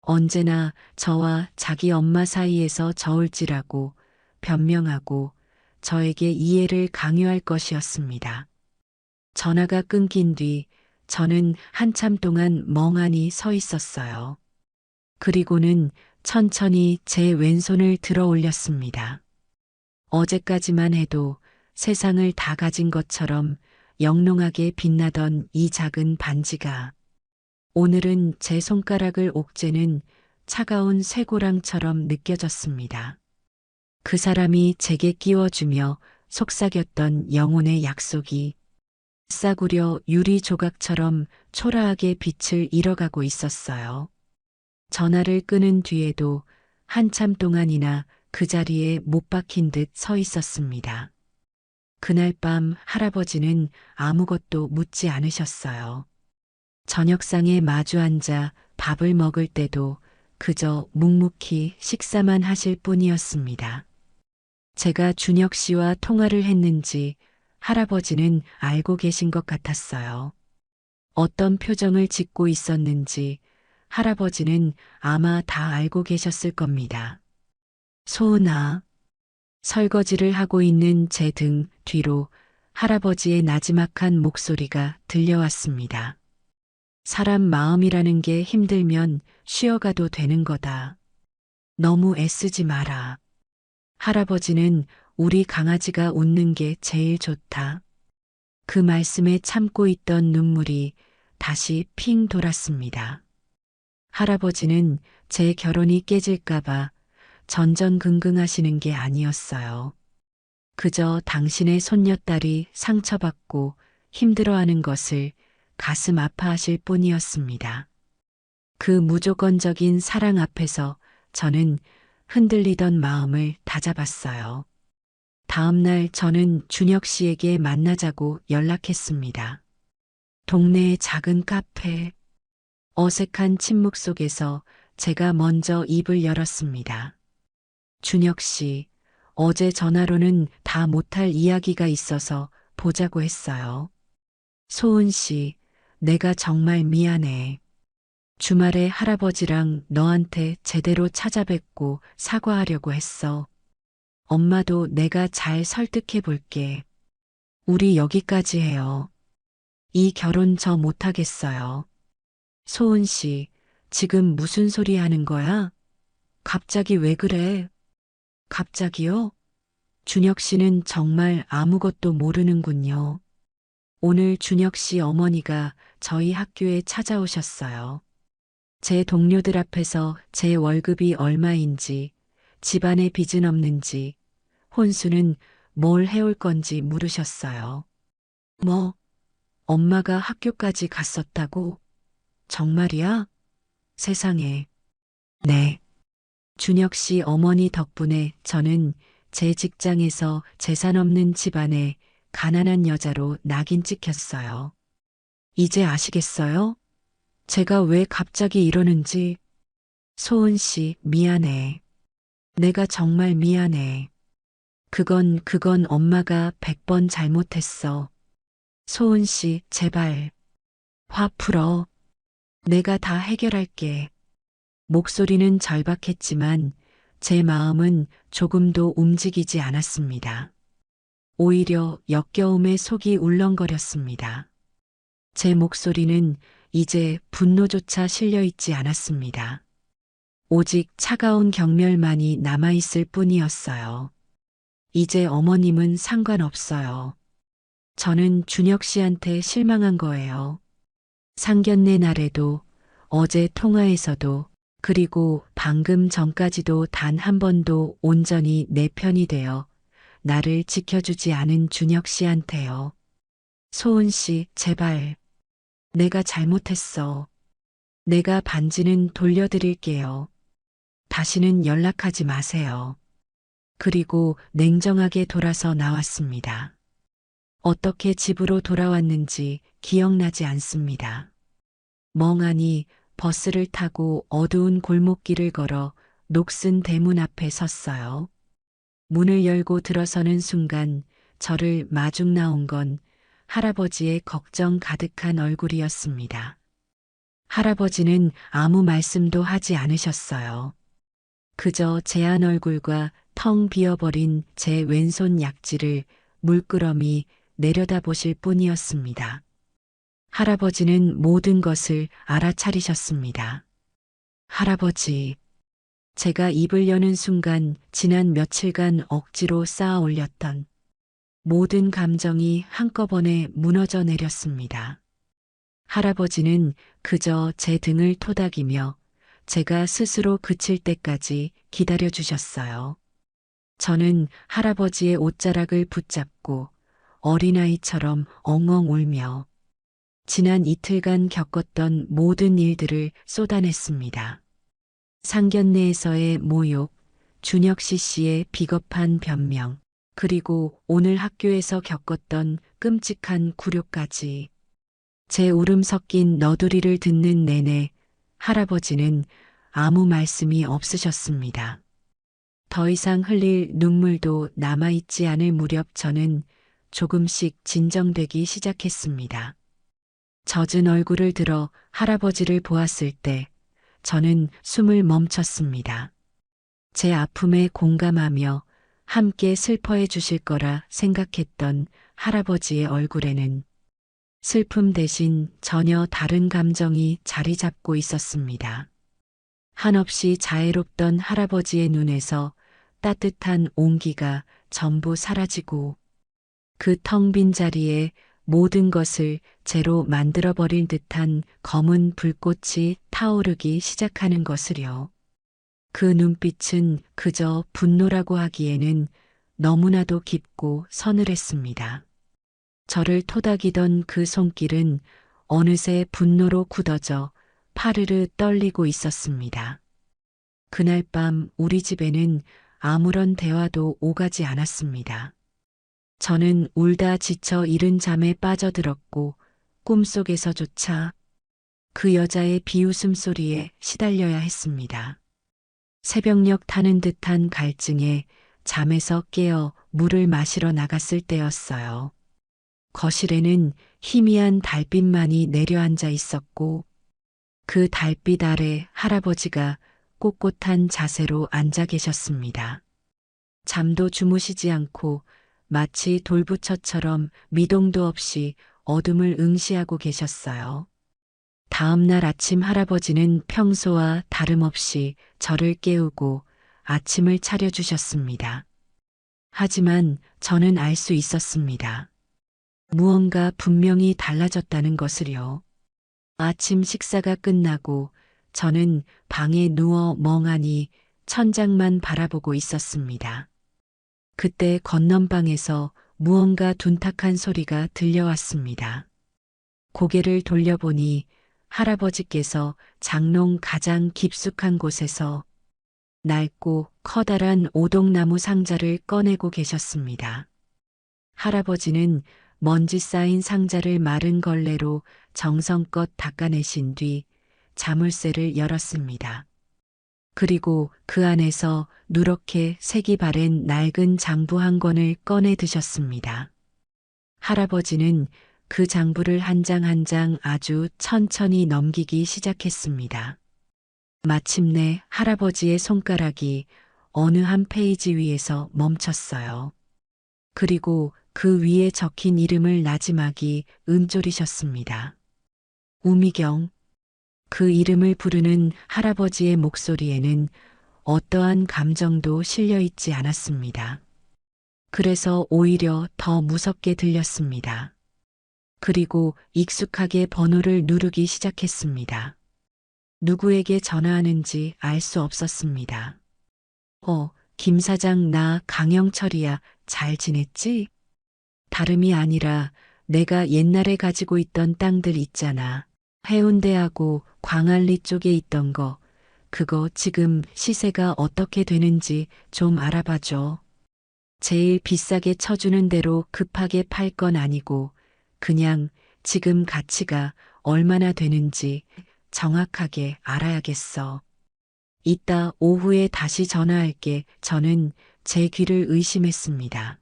언제나 저와 자기 엄마 사이에서 저울질하고 변명하고 저에게 이해를 강요할 것이었습니다. 전화가 끊긴 뒤 저는 한참 동안 멍하니 서 있었어요. 그리고는 천천히 제 왼손을 들어 올렸습니다. 어제까지만 해도 세상을 다 가진 것처럼 영롱하게 빛나던 이 작은 반지가 오늘은 제 손가락을 옥죄는 차가운 쇠고랑처럼 느껴졌습니다. 그 사람이 제게 끼워주며 속삭였던 영혼의 약속이 싸구려 유리 조각처럼 초라하게 빛을 잃어가고 있었어요. 전화를 끊은 뒤에도 한참 동안이나 그 자리에 못 박힌 듯 서 있었습니다. 그날 밤 할아버지는 아무것도 묻지 않으셨어요. 저녁상에 마주 앉아 밥을 먹을 때도 그저 묵묵히 식사만 하실 뿐이었습니다. 제가 준혁 씨와 통화를 했는지 할아버지는 알고 계신 것 같았어요. 어떤 표정을 짓고 있었는지 할아버지는 아마 다 알고 계셨을 겁니다. 소은아. 설거지를 하고 있는 제 등 뒤로 할아버지의 나지막한 목소리가 들려왔습니다. 사람 마음이라는 게 힘들면 쉬어가도 되는 거다. 너무 애쓰지 마라. 할아버지는 우리 강아지가 웃는 게 제일 좋다. 그 말씀에 참고 있던 눈물이 다시 핑 돌았습니다. 할아버지는 제 결혼이 깨질까봐 전전긍긍하시는 게 아니었어요. 그저 당신의 손녀딸이 상처받고 힘들어하는 것을 가슴 아파하실 뿐이었습니다. 그 무조건적인 사랑 앞에서 저는 흔들리던 마음을 다잡았어요. 다음 날 저는 준혁 씨에게 만나자고 연락했습니다. 동네의 작은 카페. 어색한 침묵 속에서 제가 먼저 입을 열었습니다. 준혁 씨, 어제 전화로는 다 못할 이야기가 있어서 보자고 했어요. 소은 씨, 내가 정말 미안해. 주말에 할아버지랑 너한테 제대로 찾아뵙고 사과하려고 했어. 엄마도 내가 잘 설득해 볼게. 우리 여기까지 해요. 이 결혼 저 못하겠어요. 소은 씨, 지금 무슨 소리 하는 거야? 갑자기 왜 그래? 갑자기요? 준혁 씨는 정말 아무것도 모르는군요. 오늘 준혁 씨 어머니가 저희 학교에 찾아오셨어요. 제 동료들 앞에서 제 월급이 얼마인지, 집안에 빚은 없는지, 혼수는 뭘 해올 건지 물으셨어요. 뭐, 엄마가 학교까지 갔었다고? 정말이야? 세상에. 네. 준혁 씨 어머니 덕분에 저는 제 직장에서 재산 없는 집안에 가난한 여자로 낙인 찍혔어요. 이제 아시겠어요? 제가 왜 갑자기 이러는지. 소은 씨, 미안해. 내가 정말 미안해. 그건 엄마가 100번 잘못했어. 소은 씨, 제발. 화 풀어. 내가 다 해결할게. 목소리는 절박했지만 제 마음은 조금도 움직이지 않았습니다. 오히려 역겨움에 속이 울렁거렸습니다. 제 목소리는 이제 분노조차 실려 있지 않았습니다. 오직 차가운 경멸만이 남아있을 뿐이었어요. 이제 어머님은 상관없어요. 저는 준혁 씨한테 실망한 거예요. 상견례 날에도, 어제 통화에서도, 그리고 방금 전까지도 단 한 번도 온전히 내 편이 되어 나를 지켜주지 않은 준혁 씨한테요. 소은 씨, 제발. 내가 잘못했어. 내가 반지는 돌려드릴게요. 다시는 연락하지 마세요. 그리고 냉정하게 돌아서 나왔습니다. 어떻게 집으로 돌아왔는지 기억나지 않습니다. 멍하니 버스를 타고 어두운 골목길을 걸어 녹슨 대문 앞에 섰어요. 문을 열고 들어서는 순간 저를 마중 나온 건 할아버지의 걱정 가득한 얼굴이었습니다. 할아버지는 아무 말씀도 하지 않으셨어요. 그저 제한 얼굴과 텅 비어버린 제 왼손 약지를 물끄러미 내려다보실 뿐이었습니다. 할아버지는 모든 것을 알아차리셨습니다. 할아버지, 제가 입을 여는 순간 지난 며칠간 억지로 쌓아 올렸던 모든 감정이 한꺼번에 무너져 내렸습니다. 할아버지는 그저 제 등을 토닥이며 제가 스스로 그칠 때까지 기다려 주셨어요. 저는 할아버지의 옷자락을 붙잡고 어린아이처럼 엉엉 울며 지난 이틀간 겪었던 모든 일들을 쏟아냈습니다. 상견례에서의 모욕, 준혁 씨의 비겁한 변명, 그리고 오늘 학교에서 겪었던 끔찍한 굴욕까지. 제 울음 섞인 너두리를 듣는 내내 할아버지는 아무 말씀이 없으셨습니다. 더 이상 흘릴 눈물도 남아있지 않을 무렵 저는 조금씩 진정되기 시작했습니다. 젖은 얼굴을 들어 할아버지를 보았을 때 저는 숨을 멈췄습니다. 제 아픔에 공감하며 함께 슬퍼해 주실 거라 생각했던 할아버지의 얼굴에는 슬픔 대신 전혀 다른 감정이 자리 잡고 있었습니다. 한없이 자애롭던 할아버지의 눈에서 따뜻한 온기가 전부 사라지고 그 텅 빈 자리에 모든 것을 재로 만들어버릴 듯한 검은 불꽃이 타오르기 시작하는 것을요. 그 눈빛은 그저 분노라고 하기에는 너무나도 깊고 서늘했습니다. 저를 토닥이던 그 손길은 어느새 분노로 굳어져 파르르 떨리고 있었습니다. 그날 밤 우리 집에는 아무런 대화도 오가지 않았습니다. 저는 울다 지쳐 이른 잠에 빠져들었고 꿈속에서조차 그 여자의 비웃음 소리에 시달려야 했습니다. 새벽녘 타는 듯한 갈증에 잠에서 깨어 물을 마시러 나갔을 때였어요. 거실에는 희미한 달빛만이 내려앉아 있었고 그 달빛 아래 할아버지가 꼿꼿한 자세로 앉아 계셨습니다. 잠도 주무시지 않고 마치 돌부처처럼 미동도 없이 어둠을 응시하고 계셨어요. 다음 날 아침 할아버지는 평소와 다름없이 저를 깨우고 아침을 차려주셨습니다. 하지만 저는 알 수 있었습니다. 무언가 분명히 달라졌다는 것을요. 아침 식사가 끝나고 저는 방에 누워 멍하니 천장만 바라보고 있었습니다. 그때 건넌방에서 무언가 둔탁한 소리가 들려왔습니다. 고개를 돌려보니 할아버지께서 장롱 가장 깊숙한 곳에서 낡고 커다란 오동나무 상자를 꺼내고 계셨습니다. 할아버지는 먼지 쌓인 상자를 마른 걸레로 정성껏 닦아내신 뒤 자물쇠를 열었습니다. 그리고 그 안에서 누렇게 색이 바랜 낡은 장부 한 권을 꺼내 드셨습니다. 할아버지는 그 장부를 한 장 한 장 아주 천천히 넘기기 시작했습니다. 마침내 할아버지의 손가락이 어느 한 페이지 위에서 멈췄어요. 그리고 그 위에 적힌 이름을 나지막이 음조리셨습니다. 우미경. 그 이름을 부르는 할아버지의 목소리에는 어떠한 감정도 실려 있지 않았습니다. 그래서 오히려 더 무섭게 들렸습니다. 그리고 익숙하게 번호를 누르기 시작했습니다. 누구에게 전화하는지 알 수 없었습니다. 김 사장, 나 강영철이야. 잘 지냈지? 다름이 아니라 내가 옛날에 가지고 있던 땅들 있잖아. 해운대하고 광안리 쪽에 있던 거, 그거 지금 시세가 어떻게 되는지 좀 알아봐줘. 제일 비싸게 쳐주는 대로 급하게 팔 건 아니고 그냥 지금 가치가 얼마나 되는지 정확하게 알아야겠어. 이따 오후에 다시 전화할게. 저는 제 귀를 의심했습니다.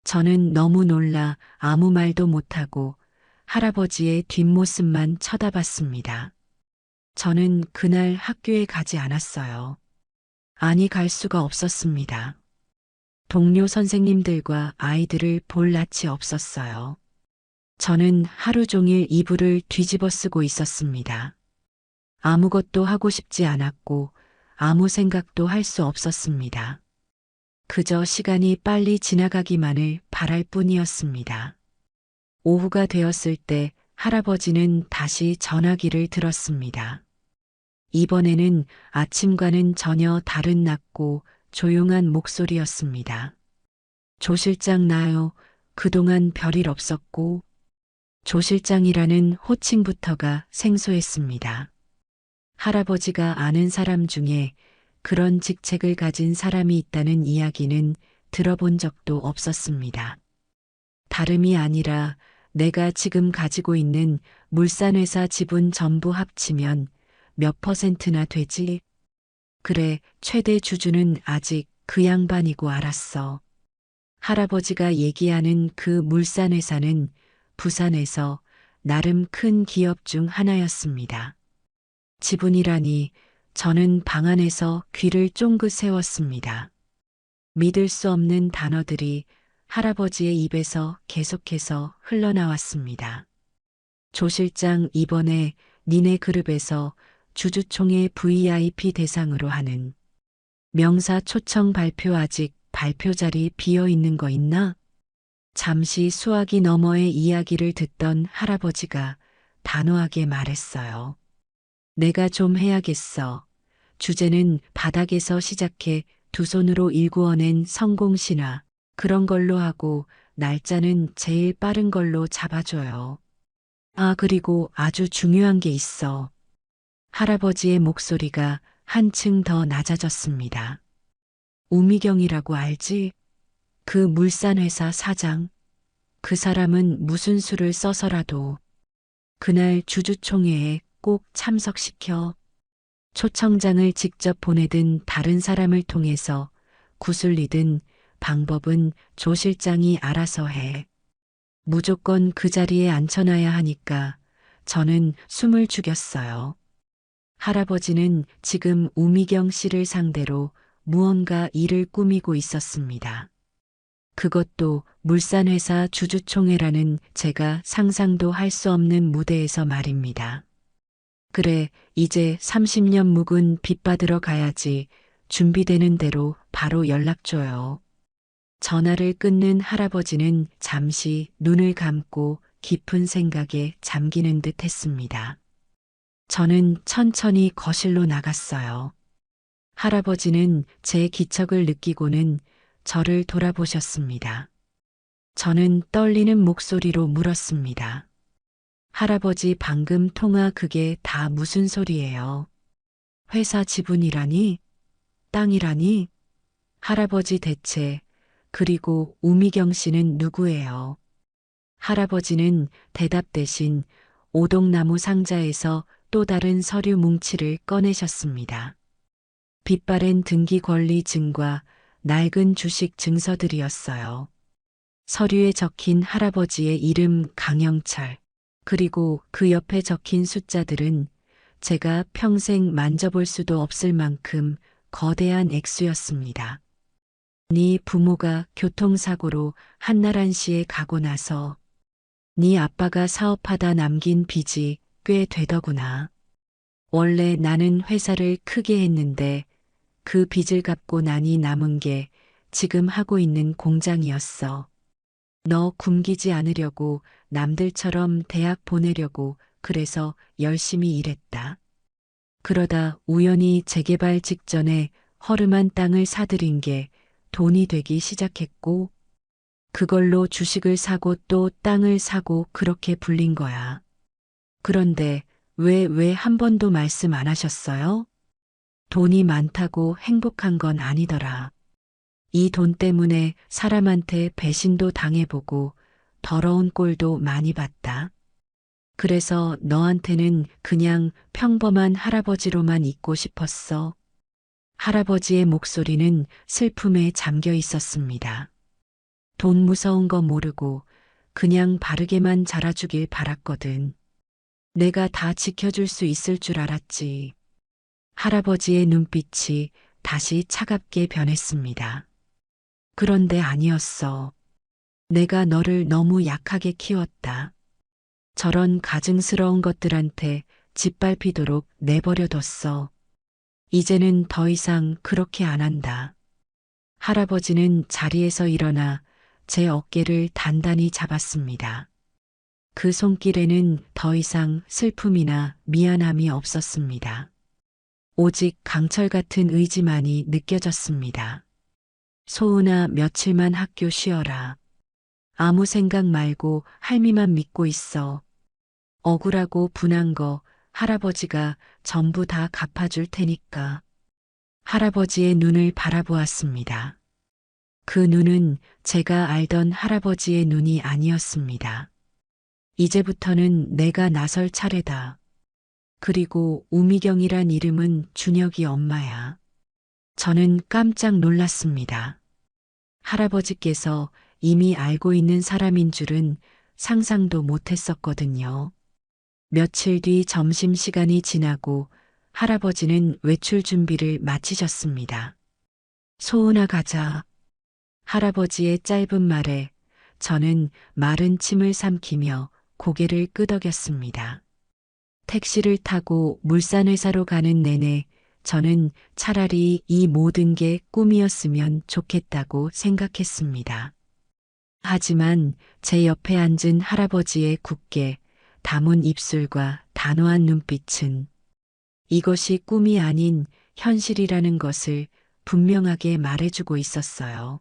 저는 너무 놀라 아무 말도 못하고 할아버지의 뒷모습만 쳐다봤습니다. 저는 그날 학교에 가지 않았어요. 아니, 갈 수가 없었습니다. 동료 선생님들과 아이들을 볼 낯이 없었어요. 저는 하루 종일 이불을 뒤집어 쓰고 있었습니다. 아무것도 하고 싶지 않았고 아무 생각도 할 수 없었습니다. 그저 시간이 빨리 지나가기만을 바랄 뿐이었습니다. 오후가 되었을 때 할아버지는 다시 전화기를 들었습니다. 이번에는 아침과는 전혀 다른 낮고 조용한 목소리였습니다. 조 실장, 나요. 그동안 별일 없었고. 조 실장이라는 호칭부터가 생소했습니다. 할아버지가 아는 사람 중에 그런 직책을 가진 사람이 있다는 이야기는 들어본 적도 없었습니다. 다름이 아니라 내가 지금 가지고 있는 물산회사 지분 전부 합치면 몇 %나 되지? 그래, 최대 주주는 아직 그 양반이고 알았어. 할아버지가 얘기하는 그 물산회사는 부산에서 나름 큰 기업 중 하나였습니다. 지분이라니 저는 방 안에서 귀를 쫑긋 세웠습니다. 믿을 수 없는 단어들이 할아버지의 입에서 계속해서 흘러나왔습니다. 조 실장, 이번에 니네 그룹에서 주주총회 VIP 대상으로 하는 명사 초청 발표, 아직 발표 자리 비어 있는 거 있나? 잠시 수화기 너머의 이야기를 듣던 할아버지가 단호하게 말했어요. 내가 좀 해야겠어. 주제는 바닥에서 시작해 두 손으로 일구어낸 성공신화, 그런 걸로 하고 날짜는 제일 빠른 걸로 잡아줘요. 아, 그리고 아주 중요한 게 있어. 할아버지의 목소리가 한층 더 낮아졌습니다. 우미경이라고 알지? 그 물산회사 사장. 그 사람은 무슨 수를 써서라도 그날 주주총회에 꼭 참석시켜. 초청장을 직접 보내든 다른 사람을 통해서 구슬리든 방법은 조 실장이 알아서 해. 무조건 그 자리에 앉혀놔야 하니까 저는 숨을 죽였어요. 할아버지는 지금 우미경 씨를 상대로 무언가 일을 꾸미고 있었습니다. 그것도 물산회사 주주총회라는 제가 상상도 할 수 없는 무대에서 말입니다. 그래, 이제 30년 묵은 빚 받으러 가야지. 준비되는 대로 바로 연락 줘요. 전화를 끊는 할아버지는 잠시 눈을 감고 깊은 생각에 잠기는 듯 했습니다. 저는 천천히 거실로 나갔어요. 할아버지는 제 기척을 느끼고는 저를 돌아보셨습니다. 저는 떨리는 목소리로 물었습니다. 할아버지, 방금 통화 그게 다 무슨 소리예요? 회사 지분이라니? 땅이라니? 할아버지 대체, 그리고 우미경 씨는 누구예요? 할아버지는 대답 대신 오동나무 상자에서 또 다른 서류 뭉치를 꺼내셨습니다. 빛바랜 등기 권리 증과 낡은 주식 증서들이었어요. 서류에 적힌 할아버지의 이름 강영철, 그리고 그 옆에 적힌 숫자들은 제가 평생 만져볼 수도 없을 만큼 거대한 액수였습니다. 네 부모가 교통사고로 한나란시에 가고 나서 네 아빠가 사업하다 남긴 빚이 꽤 되더구나. 원래 나는 회사를 크게 했는데 그 빚을 갚고 나니 남은 게 지금 하고 있는 공장이었어. 너 굶기지 않으려고 남들처럼 대학 보내려고 그래서 열심히 일했다. 그러다 우연히 재개발 직전에 허름한 땅을 사들인 게 돈이 되기 시작했고 그걸로 주식을 사고 또 땅을 사고 그렇게 불린 거야. 그런데 왜 한 번도 말씀 안 하셨어요? 돈이 많다고 행복한 건 아니더라. 이 돈 때문에 사람한테 배신도 당해보고 더러운 꼴도 많이 봤다. 그래서 너한테는 그냥 평범한 할아버지로만 있고 싶었어. 할아버지의 목소리는 슬픔에 잠겨 있었습니다. 돈 무서운 거 모르고 그냥 바르게만 자라주길 바랐거든. 내가 다 지켜줄 수 있을 줄 알았지. 할아버지의 눈빛이 다시 차갑게 변했습니다. 그런데 아니었어. 내가 너를 너무 약하게 키웠다. 저런 가증스러운 것들한테 짓밟히도록 내버려뒀어. 이제는 더 이상 그렇게 안 한다. 할아버지는 자리에서 일어나 제 어깨를 단단히 잡았습니다. 그 손길에는 더 이상 슬픔이나 미안함이 없었습니다. 오직 강철 같은 의지만이 느껴졌습니다. 소은아, 며칠만 학교 쉬어라. 아무 생각 말고 할미만 믿고 있어. 억울하고 분한 거 할아버지가 전부 다 갚아줄 테니까. 할아버지의 눈을 바라보았습니다. 그 눈은 제가 알던 할아버지의 눈이 아니었습니다. 이제부터는 내가 나설 차례다. 그리고 우미경이란 이름은 준혁이 엄마야. 저는 깜짝 놀랐습니다. 할아버지께서 이미 알고 있는 사람인 줄은 상상도 못했었거든요. 며칠 뒤 점심시간이 지나고 할아버지는 외출 준비를 마치셨습니다. 소은아, 가자. 할아버지의 짧은 말에 저는 마른 침을 삼키며 고개를 끄덕였습니다. 택시를 타고 물산회사로 가는 내내 저는 차라리 이 모든 게 꿈이었으면 좋겠다고 생각했습니다. 하지만 제 옆에 앉은 할아버지의 굳게 담은 입술과 단호한 눈빛은 이것이 꿈이 아닌 현실이라는 것을 분명하게 말해주고 있었어요.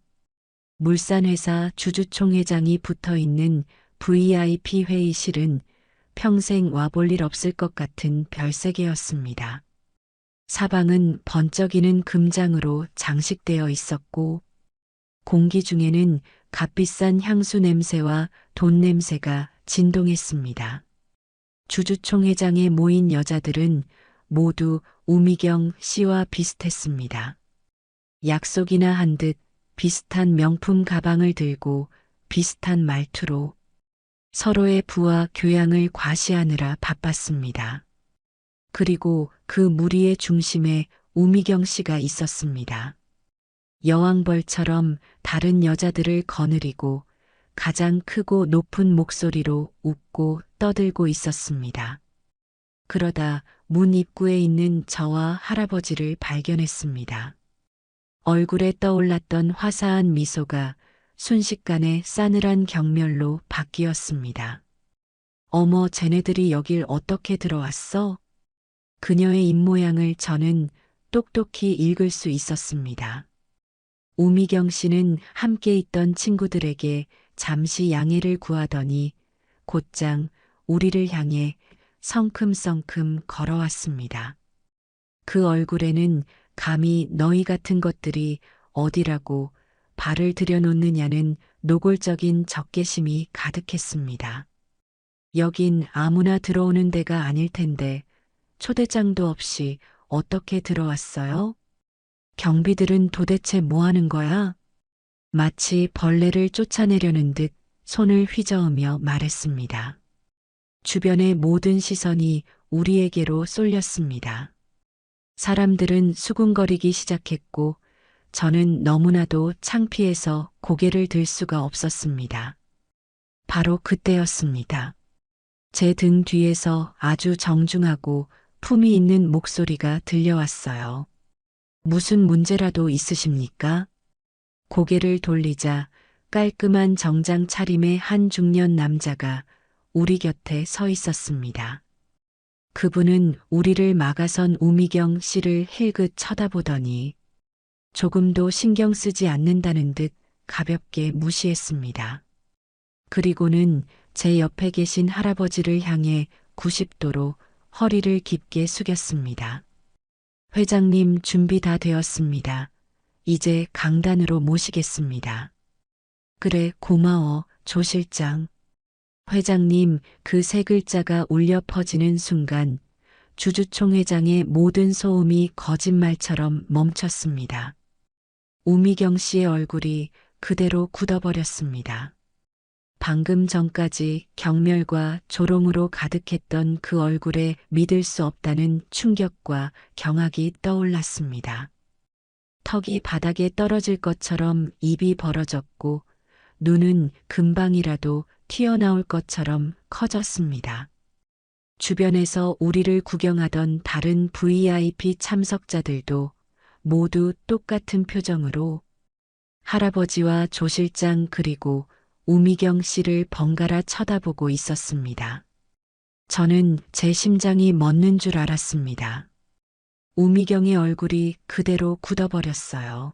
물산회사 주주총회장이 붙어 있는 VIP 회의실은 평생 와볼 일 없을 것 같은 별세계였습니다. 사방은 번쩍이는 금장으로 장식되어 있었고 공기 중에는 값비싼 향수 냄새와 돈 냄새가 진동했습니다. 주주총회장에 모인 여자들은 모두 우미경 씨와 비슷했습니다. 약속이나 한 듯 비슷한 명품 가방을 들고 비슷한 말투로 서로의 부와 교양을 과시하느라 바빴습니다. 그리고 그 무리의 중심에 우미경 씨가 있었습니다. 여왕벌처럼 다른 여자들을 거느리고 가장 크고 높은 목소리로 웃고 떠들고 있었습니다. 그러다 문 입구에 있는 저와 할아버지를 발견했습니다. 얼굴에 떠올랐던 화사한 미소가 순식간에 싸늘한 경멸로 바뀌었습니다. 어머, 쟤네들이 여길 어떻게 들어왔어? 그녀의 입모양을 저는 똑똑히 읽을 수 있었습니다. 우미경 씨는 함께 있던 친구들에게 잠시 양해를 구하더니 곧장 우리를 향해 성큼성큼 걸어왔습니다. 그 얼굴에는 감히 너희 같은 것들이 어디라고 발을 들여놓느냐는 노골적인 적개심이 가득했습니다. 여긴 아무나 들어오는 데가 아닐 텐데 초대장도 없이 어떻게 들어왔어요? 경비들은 도대체 뭐 하는 거야? 마치 벌레를 쫓아내려는 듯 손을 휘저으며 말했습니다. 주변의 모든 시선이 우리에게로 쏠렸습니다. 사람들은 수군거리기 시작했고 저는 너무나도 창피해서 고개를 들 수가 없었습니다. 바로 그때였습니다. 제 등 뒤에서 아주 정중하고 품이 있는 목소리가 들려왔어요. 무슨 문제라도 있으십니까? 고개를 돌리자 깔끔한 정장 차림의 한 중년 남자가 우리 곁에 서 있었습니다. 그분은 우리를 막아선 우미경 씨를 힐긋 쳐다보더니 조금도 신경 쓰지 않는다는 듯 가볍게 무시했습니다. 그리고는 제 옆에 계신 할아버지를 향해 90도로 허리를 깊게 숙였습니다. 회장님, 준비 다 되었습니다. 이제 강단으로 모시겠습니다. 그래, 고마워, 조 실장. 회장님, 그 세 글자가 울려 퍼지는 순간 주주총 회장의 모든 소음이 거짓말처럼 멈췄습니다. 우미경 씨의 얼굴이 그대로 굳어버렸습니다. 방금 전까지 경멸과 조롱으로 가득했던 그 얼굴에 믿을 수 없다는 충격과 경악이 떠올랐습니다. 턱이 바닥에 떨어질 것처럼 입이 벌어졌고 눈은 금방이라도 튀어나올 것처럼 커졌습니다. 주변에서 우리를 구경하던 다른 VIP 참석자들도 모두 똑같은 표정으로 할아버지와 조 실장 그리고 우미경 씨를 번갈아 쳐다보고 있었습니다. 저는 제 심장이 멎는 줄 알았습니다. 우미경의 얼굴이 그대로 굳어버렸어요.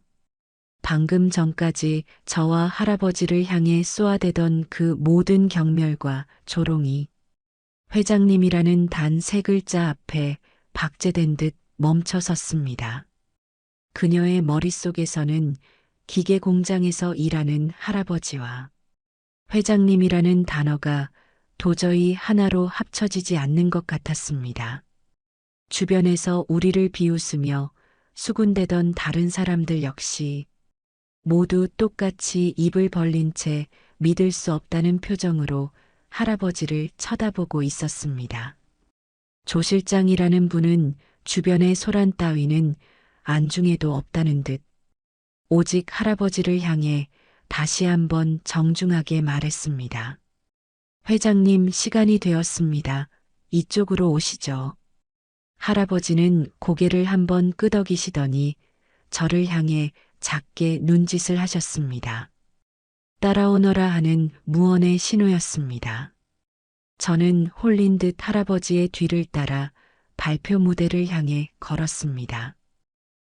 방금 전까지 저와 할아버지를 향해 쏘아대던 그 모든 경멸과 조롱이 회장님이라는 단 세 글자 앞에 박제된 듯 멈춰섰습니다. 그녀의 머릿속에서는 기계 공장에서 일하는 할아버지와 회장님이라는 단어가 도저히 하나로 합쳐지지 않는 것 같았습니다. 주변에서 우리를 비웃으며 수군대던 다른 사람들 역시 모두 똑같이 입을 벌린 채 믿을 수 없다는 표정으로 할아버지를 쳐다보고 있었습니다. 조 실장이라는 분은 주변의 소란 따위는 안중에도 없다는 듯 오직 할아버지를 향해 다시 한번 정중하게 말했습니다. 회장님, 시간이 되었습니다. 이쪽으로 오시죠. 할아버지는 고개를 한번 끄덕이시더니 저를 향해 작게 눈짓을 하셨습니다. 따라오너라 하는 무언의 신호였습니다. 저는 홀린 듯 할아버지의 뒤를 따라 발표 무대를 향해 걸었습니다.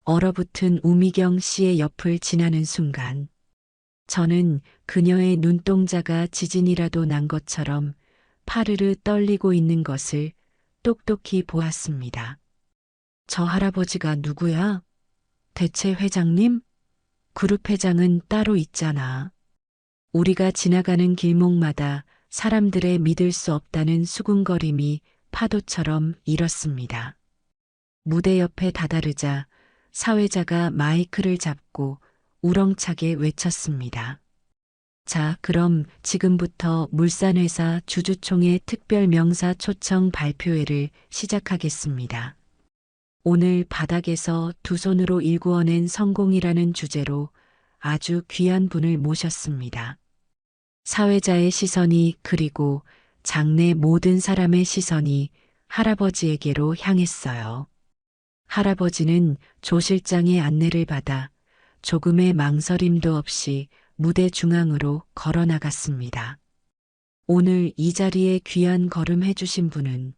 얼어붙은 우미경 씨의 옆을 지나는 순간 저는 그녀의 눈동자가 지진이라도 난 것처럼 파르르 떨리고 있는 것을 똑똑히 보았습니다. 저 할아버지가 누구야? 대체 회장님? 그룹 회장은 따로 있잖아. 우리가 지나가는 길목마다 사람들의 믿을 수 없다는 수군거림이 파도처럼 일었습니다. 무대 옆에 다다르자 사회자가 마이크를 잡고 우렁차게 외쳤습니다. 자, 그럼 지금부터 물산회사 주주총회 특별 명사 초청 발표회를 시작하겠습니다. 오늘 바닥에서 두 손으로 일구어낸 성공이라는 주제로 아주 귀한 분을 모셨습니다. 사회자의 시선이 그리고 장내 모든 사람의 시선이 할아버지에게로 향했어요. 할아버지는 조 실장의 안내를 받아 조금의 망설임도 없이 무대 중앙으로 걸어 나갔습니다. 오늘 이 자리에 귀한 걸음 해주신 분은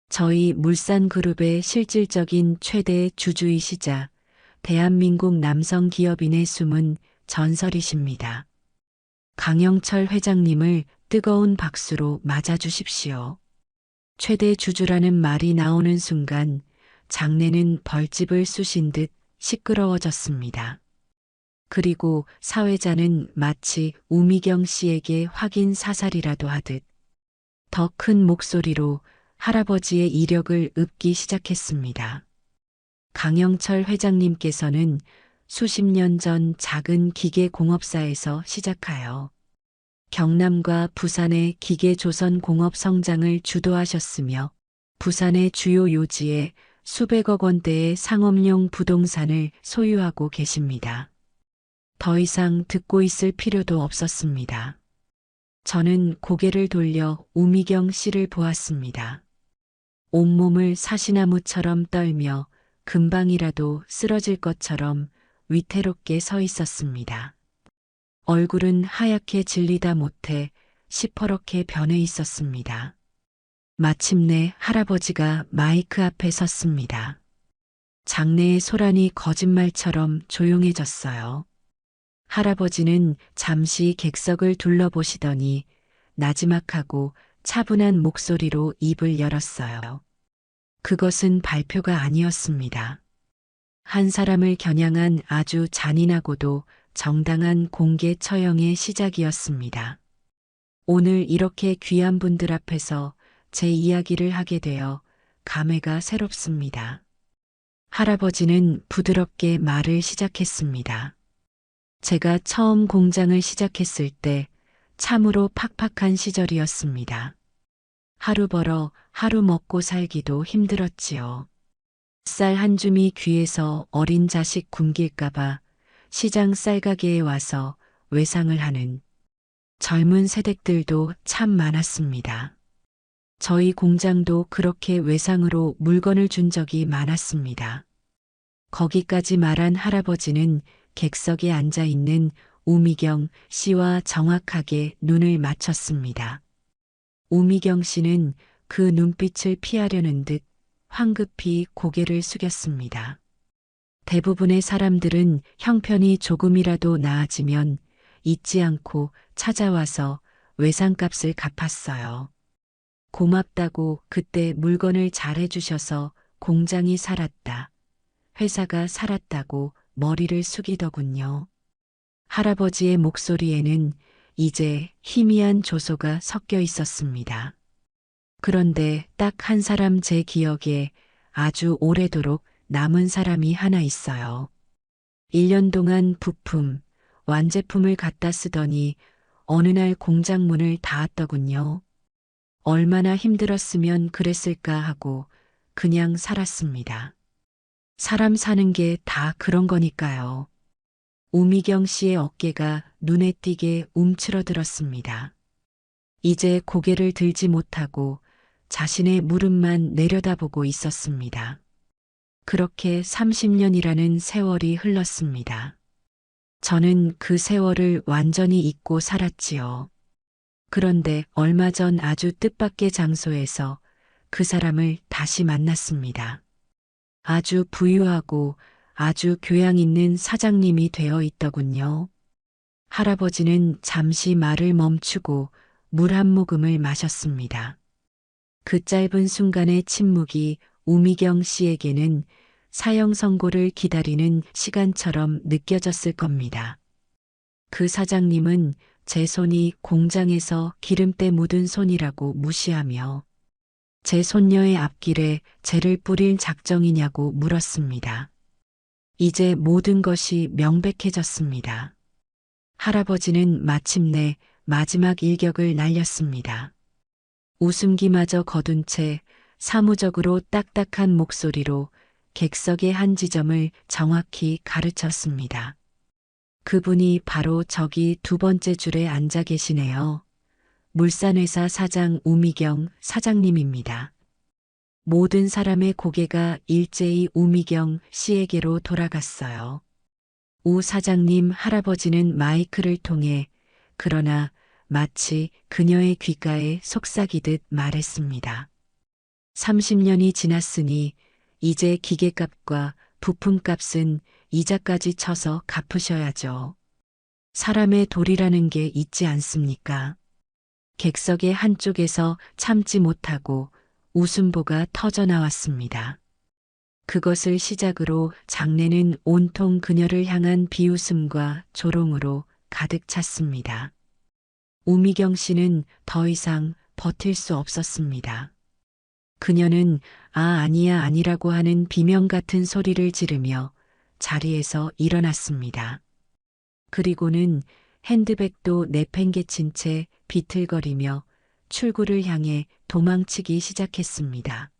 저희 물산그룹의 실질적인 최대 주주이시자 대한민국 남성 기업인의 숨은 전설이십니다. 강영철 회장님을 뜨거운 박수로 맞아주십시오. 최대 주주라는 말이 나오는 순간 장내는 벌집을 쑤신 듯 시끄러워졌습니다. 그리고 사회자는 마치 우미경 씨에게 확인 사살이라도 하듯 더 큰 목소리로 할아버지의 이력을 읊기 시작했습니다. 강영철 회장님께서는 수십 년 전 작은 기계공업사에서 시작하여 경남과 부산의 기계조선공업 성장을 주도하셨으며 부산의 주요 요지에 수백억 원대의 상업용 부동산을 소유하고 계십니다. 더 이상 듣고 있을 필요도 없었습니다. 저는 고개를 돌려 우미경 씨를 보았습니다. 온몸을 사시나무처럼 떨며 금방이라도 쓰러질 것처럼 위태롭게 서 있었습니다. 얼굴은 하얗게 질리다 못해 시퍼렇게 변해 있었습니다. 마침내 할아버지가 마이크 앞에 섰습니다. 장내의 소란이 거짓말처럼 조용해졌어요. 할아버지는 잠시 객석을 둘러보시더니 나지막하고 차분한 목소리로 입을 열었어요. 그것은 발표가 아니었습니다. 한 사람을 겨냥한 아주 잔인하고도 정당한 공개 처형의 시작이었습니다. 오늘 이렇게 귀한 분들 앞에서 제 이야기를 하게 되어 감회가 새롭습니다. 할아버지는 부드럽게 말을 시작했습니다. 제가 처음 공장을 시작했을 때 참으로 팍팍한 시절이었습니다. 하루 벌어 하루 먹고 살기도 힘들었지요. 쌀 한 줌이 귀에서 어린 자식 굶길까봐 시장 쌀가게에 와서 외상을 하는 젊은 세댁들도 참 많았습니다. 저희 공장도 그렇게 외상으로 물건을 준 적이 많았습니다. 거기까지 말한 할아버지는 객석에 앉아 있는 우미경 씨와 정확하게 눈을 맞췄습니다. 우미경 씨는 그 눈빛을 피하려는 듯 황급히 고개를 숙였습니다. 대부분의 사람들은 형편이 조금이라도 나아지면 잊지 않고 찾아와서 외상값을 갚았어요. 고맙다고 그때 물건을 잘해주셔서 공장이 살았다. 회사가 살았다고 머리를 숙이더군요. 할아버지의 목소리에는 이제 희미한 조소가 섞여 있었습니다. 그런데 딱 한 사람 제 기억에 아주 오래도록 남은 사람이 하나 있어요. 1년 동안 부품, 완제품을 갖다 쓰더니 어느 날 공장 문을 닫았더군요. 얼마나 힘들었으면 그랬을까 하고 그냥 살았습니다. 사람 사는 게 다 그런 거니까요. 우미경 씨의 어깨가 눈에 띄게 움츠러들었습니다. 이제 고개를 들지 못하고 자신의 무릎만 내려다보고 있었습니다. 그렇게 30년이라는 세월이 흘렀습니다. 저는 그 세월을 완전히 잊고 살았지요. 그런데 얼마 전 아주 뜻밖의 장소에서 그 사람을 다시 만났습니다. 아주 부유하고 아주 교양 있는 사장님이 되어 있더군요. 할아버지는 잠시 말을 멈추고 물 한 모금을 마셨습니다. 그 짧은 순간의 침묵이 우미경 씨에게는 사형 선고를 기다리는 시간처럼 느껴졌을 겁니다. 그 사장님은 제 손이 공장에서 기름때 묻은 손이라고 무시하며 제 손녀의 앞길에 재를 뿌릴 작정이냐고 물었습니다. 이제 모든 것이 명백해졌습니다. 할아버지는 마침내 마지막 일격을 날렸습니다. 웃음기마저 거둔 채 사무적으로 딱딱한 목소리로 객석의 한 지점을 정확히 가르쳤습니다. 그분이 바로 저기 두 번째 줄에 앉아 계시네요. 물산회사 사장 우미경 사장님입니다. 모든 사람의 고개가 일제히 우미경 씨에게로 돌아갔어요. 우 사장님 할아버지는 마이크를 통해 그러나 마치 그녀의 귓가에 속삭이듯 말했습니다. 30년이 지났으니 이제 기계값과 부품값은 이자까지 쳐서 갚으셔야죠. 사람의 도리라는 게 있지 않습니까? 객석의 한쪽에서 참지 못하고 웃음보가 터져 나왔습니다. 그것을 시작으로 장내는 온통 그녀를 향한 비웃음과 조롱으로 가득 찼습니다. 우미경 씨는 더 이상 버틸 수 없었습니다. 그녀는 아니야 아니라고 하는 비명 같은 소리를 지르며 자리에서 일어났습니다. 그리고는 핸드백도 내팽개친 채 비틀거리며 출구를 향해 도망치기 시작했습니다.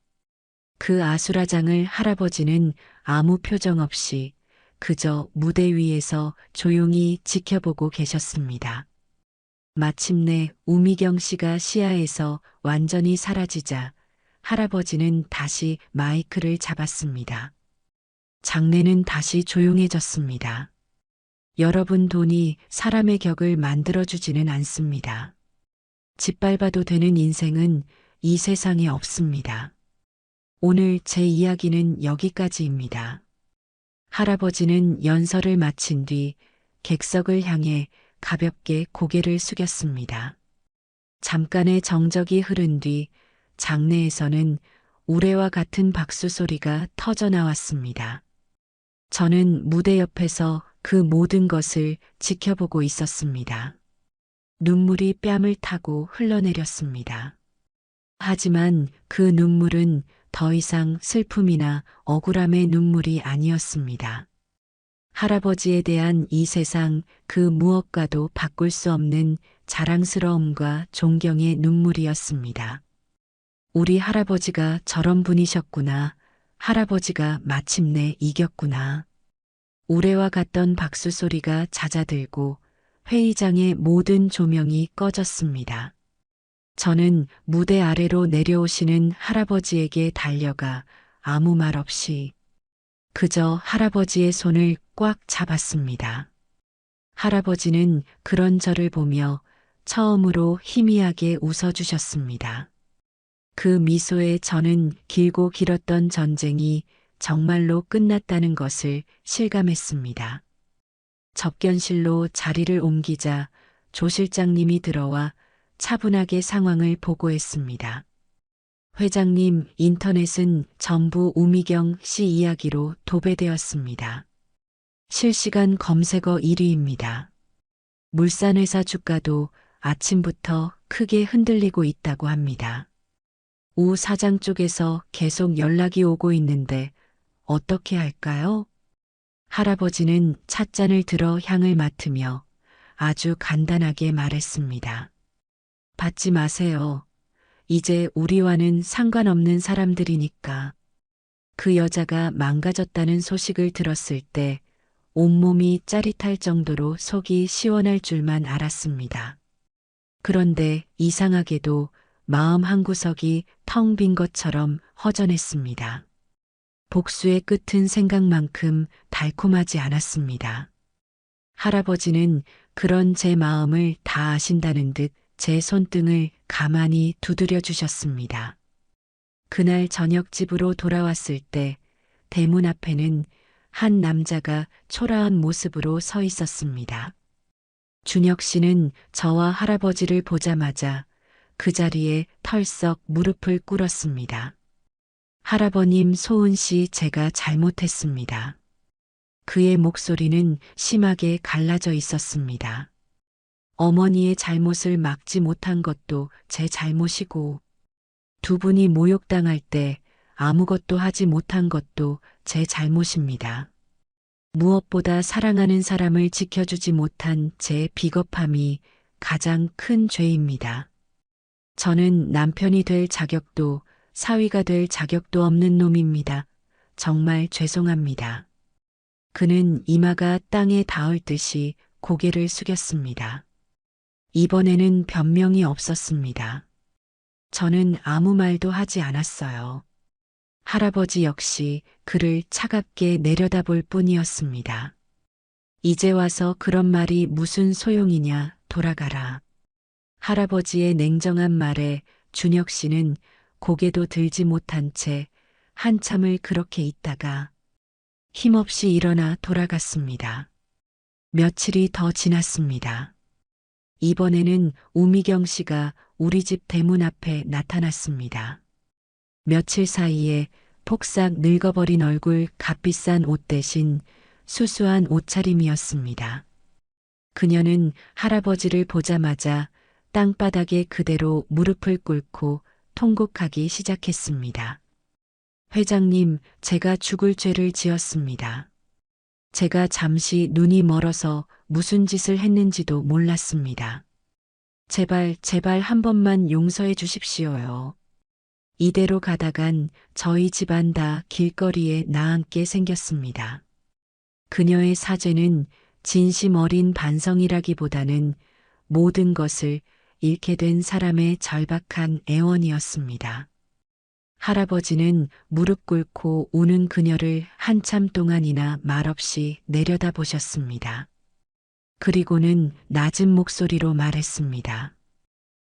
그 아수라장을 할아버지는 아무 표정 없이 그저 무대 위에서 조용히 지켜보고 계셨습니다. 마침내 우미경 씨가 시야에서 완전히 사라지자 할아버지는 다시 마이크를 잡았습니다. 장내는 다시 조용해졌습니다. 여러분 돈이 사람의 격을 만들어주지는 않습니다. 짓밟아도 되는 인생은 이 세상에 없습니다. 오늘 제 이야기는 여기까지입니다. 할아버지는 연설을 마친 뒤 객석을 향해 가볍게 고개를 숙였습니다. 잠깐의 정적이 흐른 뒤 장내에서는 우레와 같은 박수 소리가 터져 나왔습니다. 저는 무대 옆에서 그 모든 것을 지켜보고 있었습니다. 눈물이 뺨을 타고 흘러내렸습니다. 하지만 그 눈물은 더 이상 슬픔이나 억울함의 눈물이 아니었습니다. 할아버지에 대한 이 세상 그 무엇과도 바꿀 수 없는 자랑스러움과 존경의 눈물이었습니다. 우리 할아버지가 저런 분이셨구나. 할아버지가 마침내 이겼구나. 우레와 같던 박수 소리가 잦아들고 회의장의 모든 조명이 꺼졌습니다. 저는 무대 아래로 내려오시는 할아버지에게 달려가 아무 말 없이 그저 할아버지의 손을 꽉 잡았습니다. 할아버지는 그런 저를 보며 처음으로 희미하게 웃어주셨습니다. 그 미소에 저는 길고 길었던 전쟁이 정말로 끝났다는 것을 실감했습니다. 접견실로 자리를 옮기자 조 실장님이 들어와 차분하게 상황을 보고했습니다. 회장님, 인터넷은 전부 우미경 씨 이야기로 도배되었습니다. 실시간 검색어 1위입니다. 물산회사 주가도 아침부터 크게 흔들리고 있다고 합니다. 우 사장 쪽에서 계속 연락이 오고 있는데 어떻게 할까요? 할아버지는 찻잔을 들어 향을 맡으며 아주 간단하게 말했습니다. 받지 마세요. 이제 우리와는 상관없는 사람들이니까. 그 여자가 망가졌다는 소식을 들었을 때 온몸이 짜릿할 정도로 속이 시원할 줄만 알았습니다. 그런데 이상하게도 마음 한구석이 텅 빈 것처럼 허전했습니다. 복수의 끝은 생각만큼 달콤하지 않았습니다. 할아버지는 그런 제 마음을 다 아신다는 듯 제 손등을 가만히 두드려 주셨습니다. 그날 저녁 집으로 돌아왔을 때 대문 앞에는 한 남자가 초라한 모습으로 서 있었습니다. 준혁 씨는 저와 할아버지를 보자마자 그 자리에 털썩 무릎을 꿇었습니다. 할아버님, 소은 씨, 제가 잘못했습니다. 그의 목소리는 심하게 갈라져 있었습니다. 어머니의 잘못을 막지 못한 것도 제 잘못이고, 두 분이 모욕당할 때 아무것도 하지 못한 것도 제 잘못입니다. 무엇보다 사랑하는 사람을 지켜주지 못한 제 비겁함이 가장 큰 죄입니다. 저는 남편이 될 자격도 사위가 될 자격도 없는 놈입니다. 정말 죄송합니다. 그는 이마가 땅에 닿을 듯이 고개를 숙였습니다. 이번에는 변명이 없었습니다. 저는 아무 말도 하지 않았어요. 할아버지 역시 그를 차갑게 내려다볼 뿐이었습니다. 이제 와서 그런 말이 무슨 소용이냐, 돌아가라. 할아버지의 냉정한 말에 준혁 씨는 고개도 들지 못한 채 한참을 그렇게 있다가 힘없이 일어나 돌아갔습니다. 며칠이 더 지났습니다. 이번에는 우미경 씨가 우리 집 대문 앞에 나타났습니다. 며칠 사이에 폭삭 늙어버린 얼굴, 값비싼 옷 대신 수수한 옷차림이었습니다. 그녀는 할아버지를 보자마자 땅바닥에 그대로 무릎을 꿇고 통곡하기 시작했습니다. 회장님, 제가 죽을 죄를 지었습니다. 제가 잠시 눈이 멀어서 무슨 짓을 했는지도 몰랐습니다. 제발, 제발 한 번만 용서해 주십시오요. 이대로 가다간 저희 집안 다 길거리에 나앉게 생겼습니다. 그녀의 사죄는 진심 어린 반성이라기보다는 모든 것을 잃게 된 사람의 절박한 애원이었습니다. 할아버지는 무릎 꿇고 우는 그녀를 한참 동안이나 말없이 내려다보셨습니다. 그리고는 낮은 목소리로 말했습니다.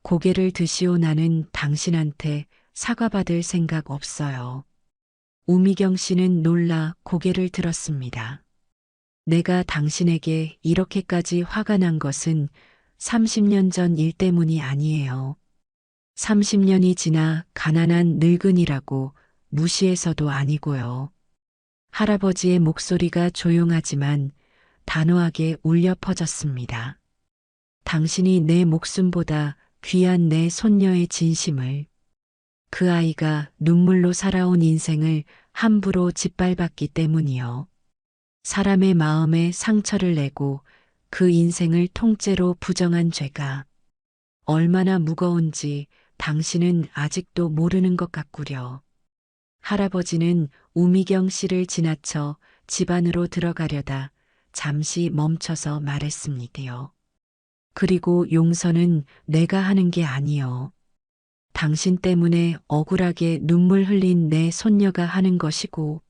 고개를 드시오. 나는 당신한테 사과받을 생각 없어요. 우미경 씨는 놀라 고개를 들었습니다. 내가 당신에게 이렇게까지 화가 난 것은 30년 전 일 때문이 아니에요. 30년이 지나 가난한 늙은이라고 무시해서도 아니고요. 할아버지의 목소리가 조용하지만 단호하게 울려 퍼졌습니다. 당신이 내 목숨보다 귀한 내 손녀의 진심을, 그 아이가 눈물로 살아온 인생을 함부로 짓밟았기 때문이요. 사람의 마음에 상처를 내고 그 인생을 통째로 부정한 죄가 얼마나 무거운지 당신은 아직도 모르는 것 같구려. 할아버지는 우미경 씨를 지나쳐 집 안으로 들어가려다 잠시 멈춰서 말했습니다요. 그리고 용서는 내가 하는 게 아니요. 당신 때문에 억울하게 눈물 흘린 내 손녀가 하는 것이고,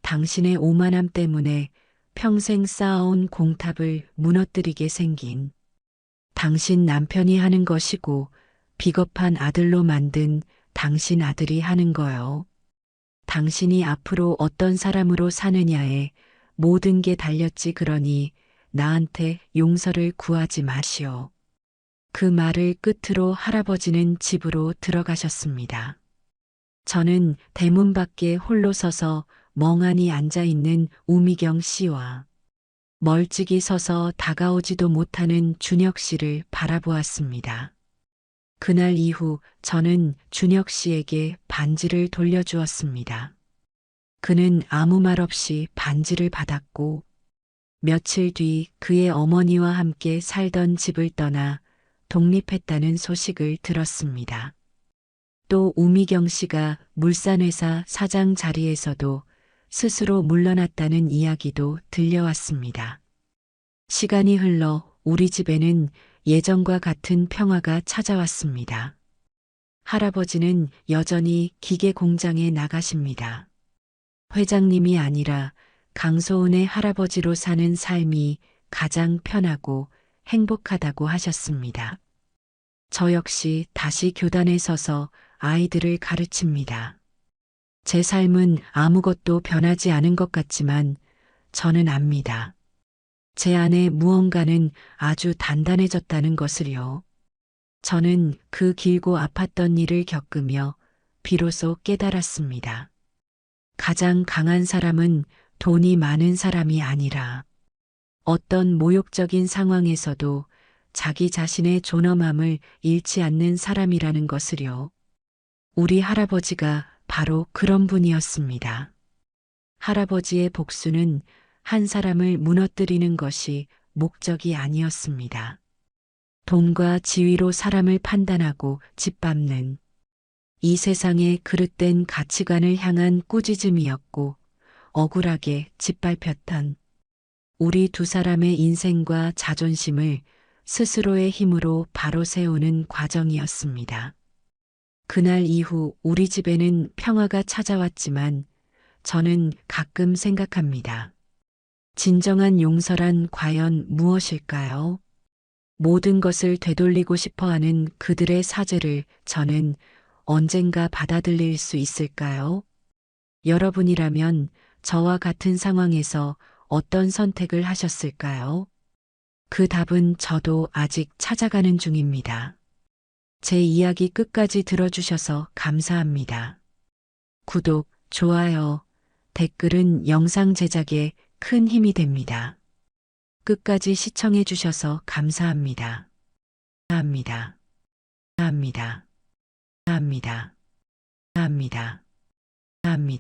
당신의 오만함 때문에 평생 쌓아온 공탑을 무너뜨리게 생긴 당신 남편이 하는 것이고, 비겁한 아들로 만든 당신 아들이 하는 거요. 당신이 앞으로 어떤 사람으로 사느냐에 모든 게 달렸지. 그러니 나한테 용서를 구하지 마시오. 그 말을 끝으로 할아버지는 집으로 들어가셨습니다. 저는 대문 밖에 홀로 서서 멍하니 앉아 있는 우미경 씨와 멀찍이 서서 다가오지도 못하는 준혁 씨를 바라보았습니다. 그날 이후 저는 준혁 씨에게 반지를 돌려주었습니다. 그는 아무 말 없이 반지를 받았고, 며칠 뒤 그의 어머니와 함께 살던 집을 떠나 독립했다는 소식을 들었습니다. 또 우미경 씨가 물산회사 사장 자리에서도 스스로 물러났다는 이야기도 들려왔습니다. 시간이 흘러 우리 집에는 예전과 같은 평화가 찾아왔습니다. 할아버지는 여전히 기계 공장에 나가십니다. 회장님이 아니라 강소은의 할아버지로 사는 삶이 가장 편하고 행복하다고 하셨습니다. 저 역시 다시 교단에 서서 아이들을 가르칩니다. 제 삶은 아무것도 변하지 않은 것 같지만 저는 압니다. 제 안에 무언가는 아주 단단해졌다는 것을요. 저는 그 길고 아팠던 일을 겪으며 비로소 깨달았습니다. 가장 강한 사람은 돈이 많은 사람이 아니라 어떤 모욕적인 상황에서도 자기 자신의 존엄함을 잃지 않는 사람이라는 것을요. 우리 할아버지가 바로 그런 분이었습니다. 할아버지의 복수는 한 사람을 무너뜨리는 것이 목적이 아니었습니다. 돈과 지위로 사람을 판단하고 짓밟는 이 세상의 그릇된 가치관을 향한 꾸짖음이었고, 억울하게 짓밟혔던 우리 두 사람의 인생과 자존심을 스스로의 힘으로 바로 세우는 과정이었습니다. 그날 이후 우리 집에는 평화가 찾아왔지만 저는 가끔 생각합니다. 진정한 용서란 과연 무엇일까요? 모든 것을 되돌리고 싶어 하는 그들의 사죄를 저는 언젠가 받아들일 수 있을까요? 여러분이라면 저와 같은 상황에서 어떤 선택을 하셨을까요? 그 답은 저도 아직 찾아가는 중입니다. 제 이야기 끝까지 들어주셔서 감사합니다. 구독, 좋아요, 댓글은 영상 제작에 큰 힘이 됩니다. 끝까지 시청해 주셔서 감사합니다. 감사합니다. 감사합니다. 감사합니다. 감사합니다. 감사합니다.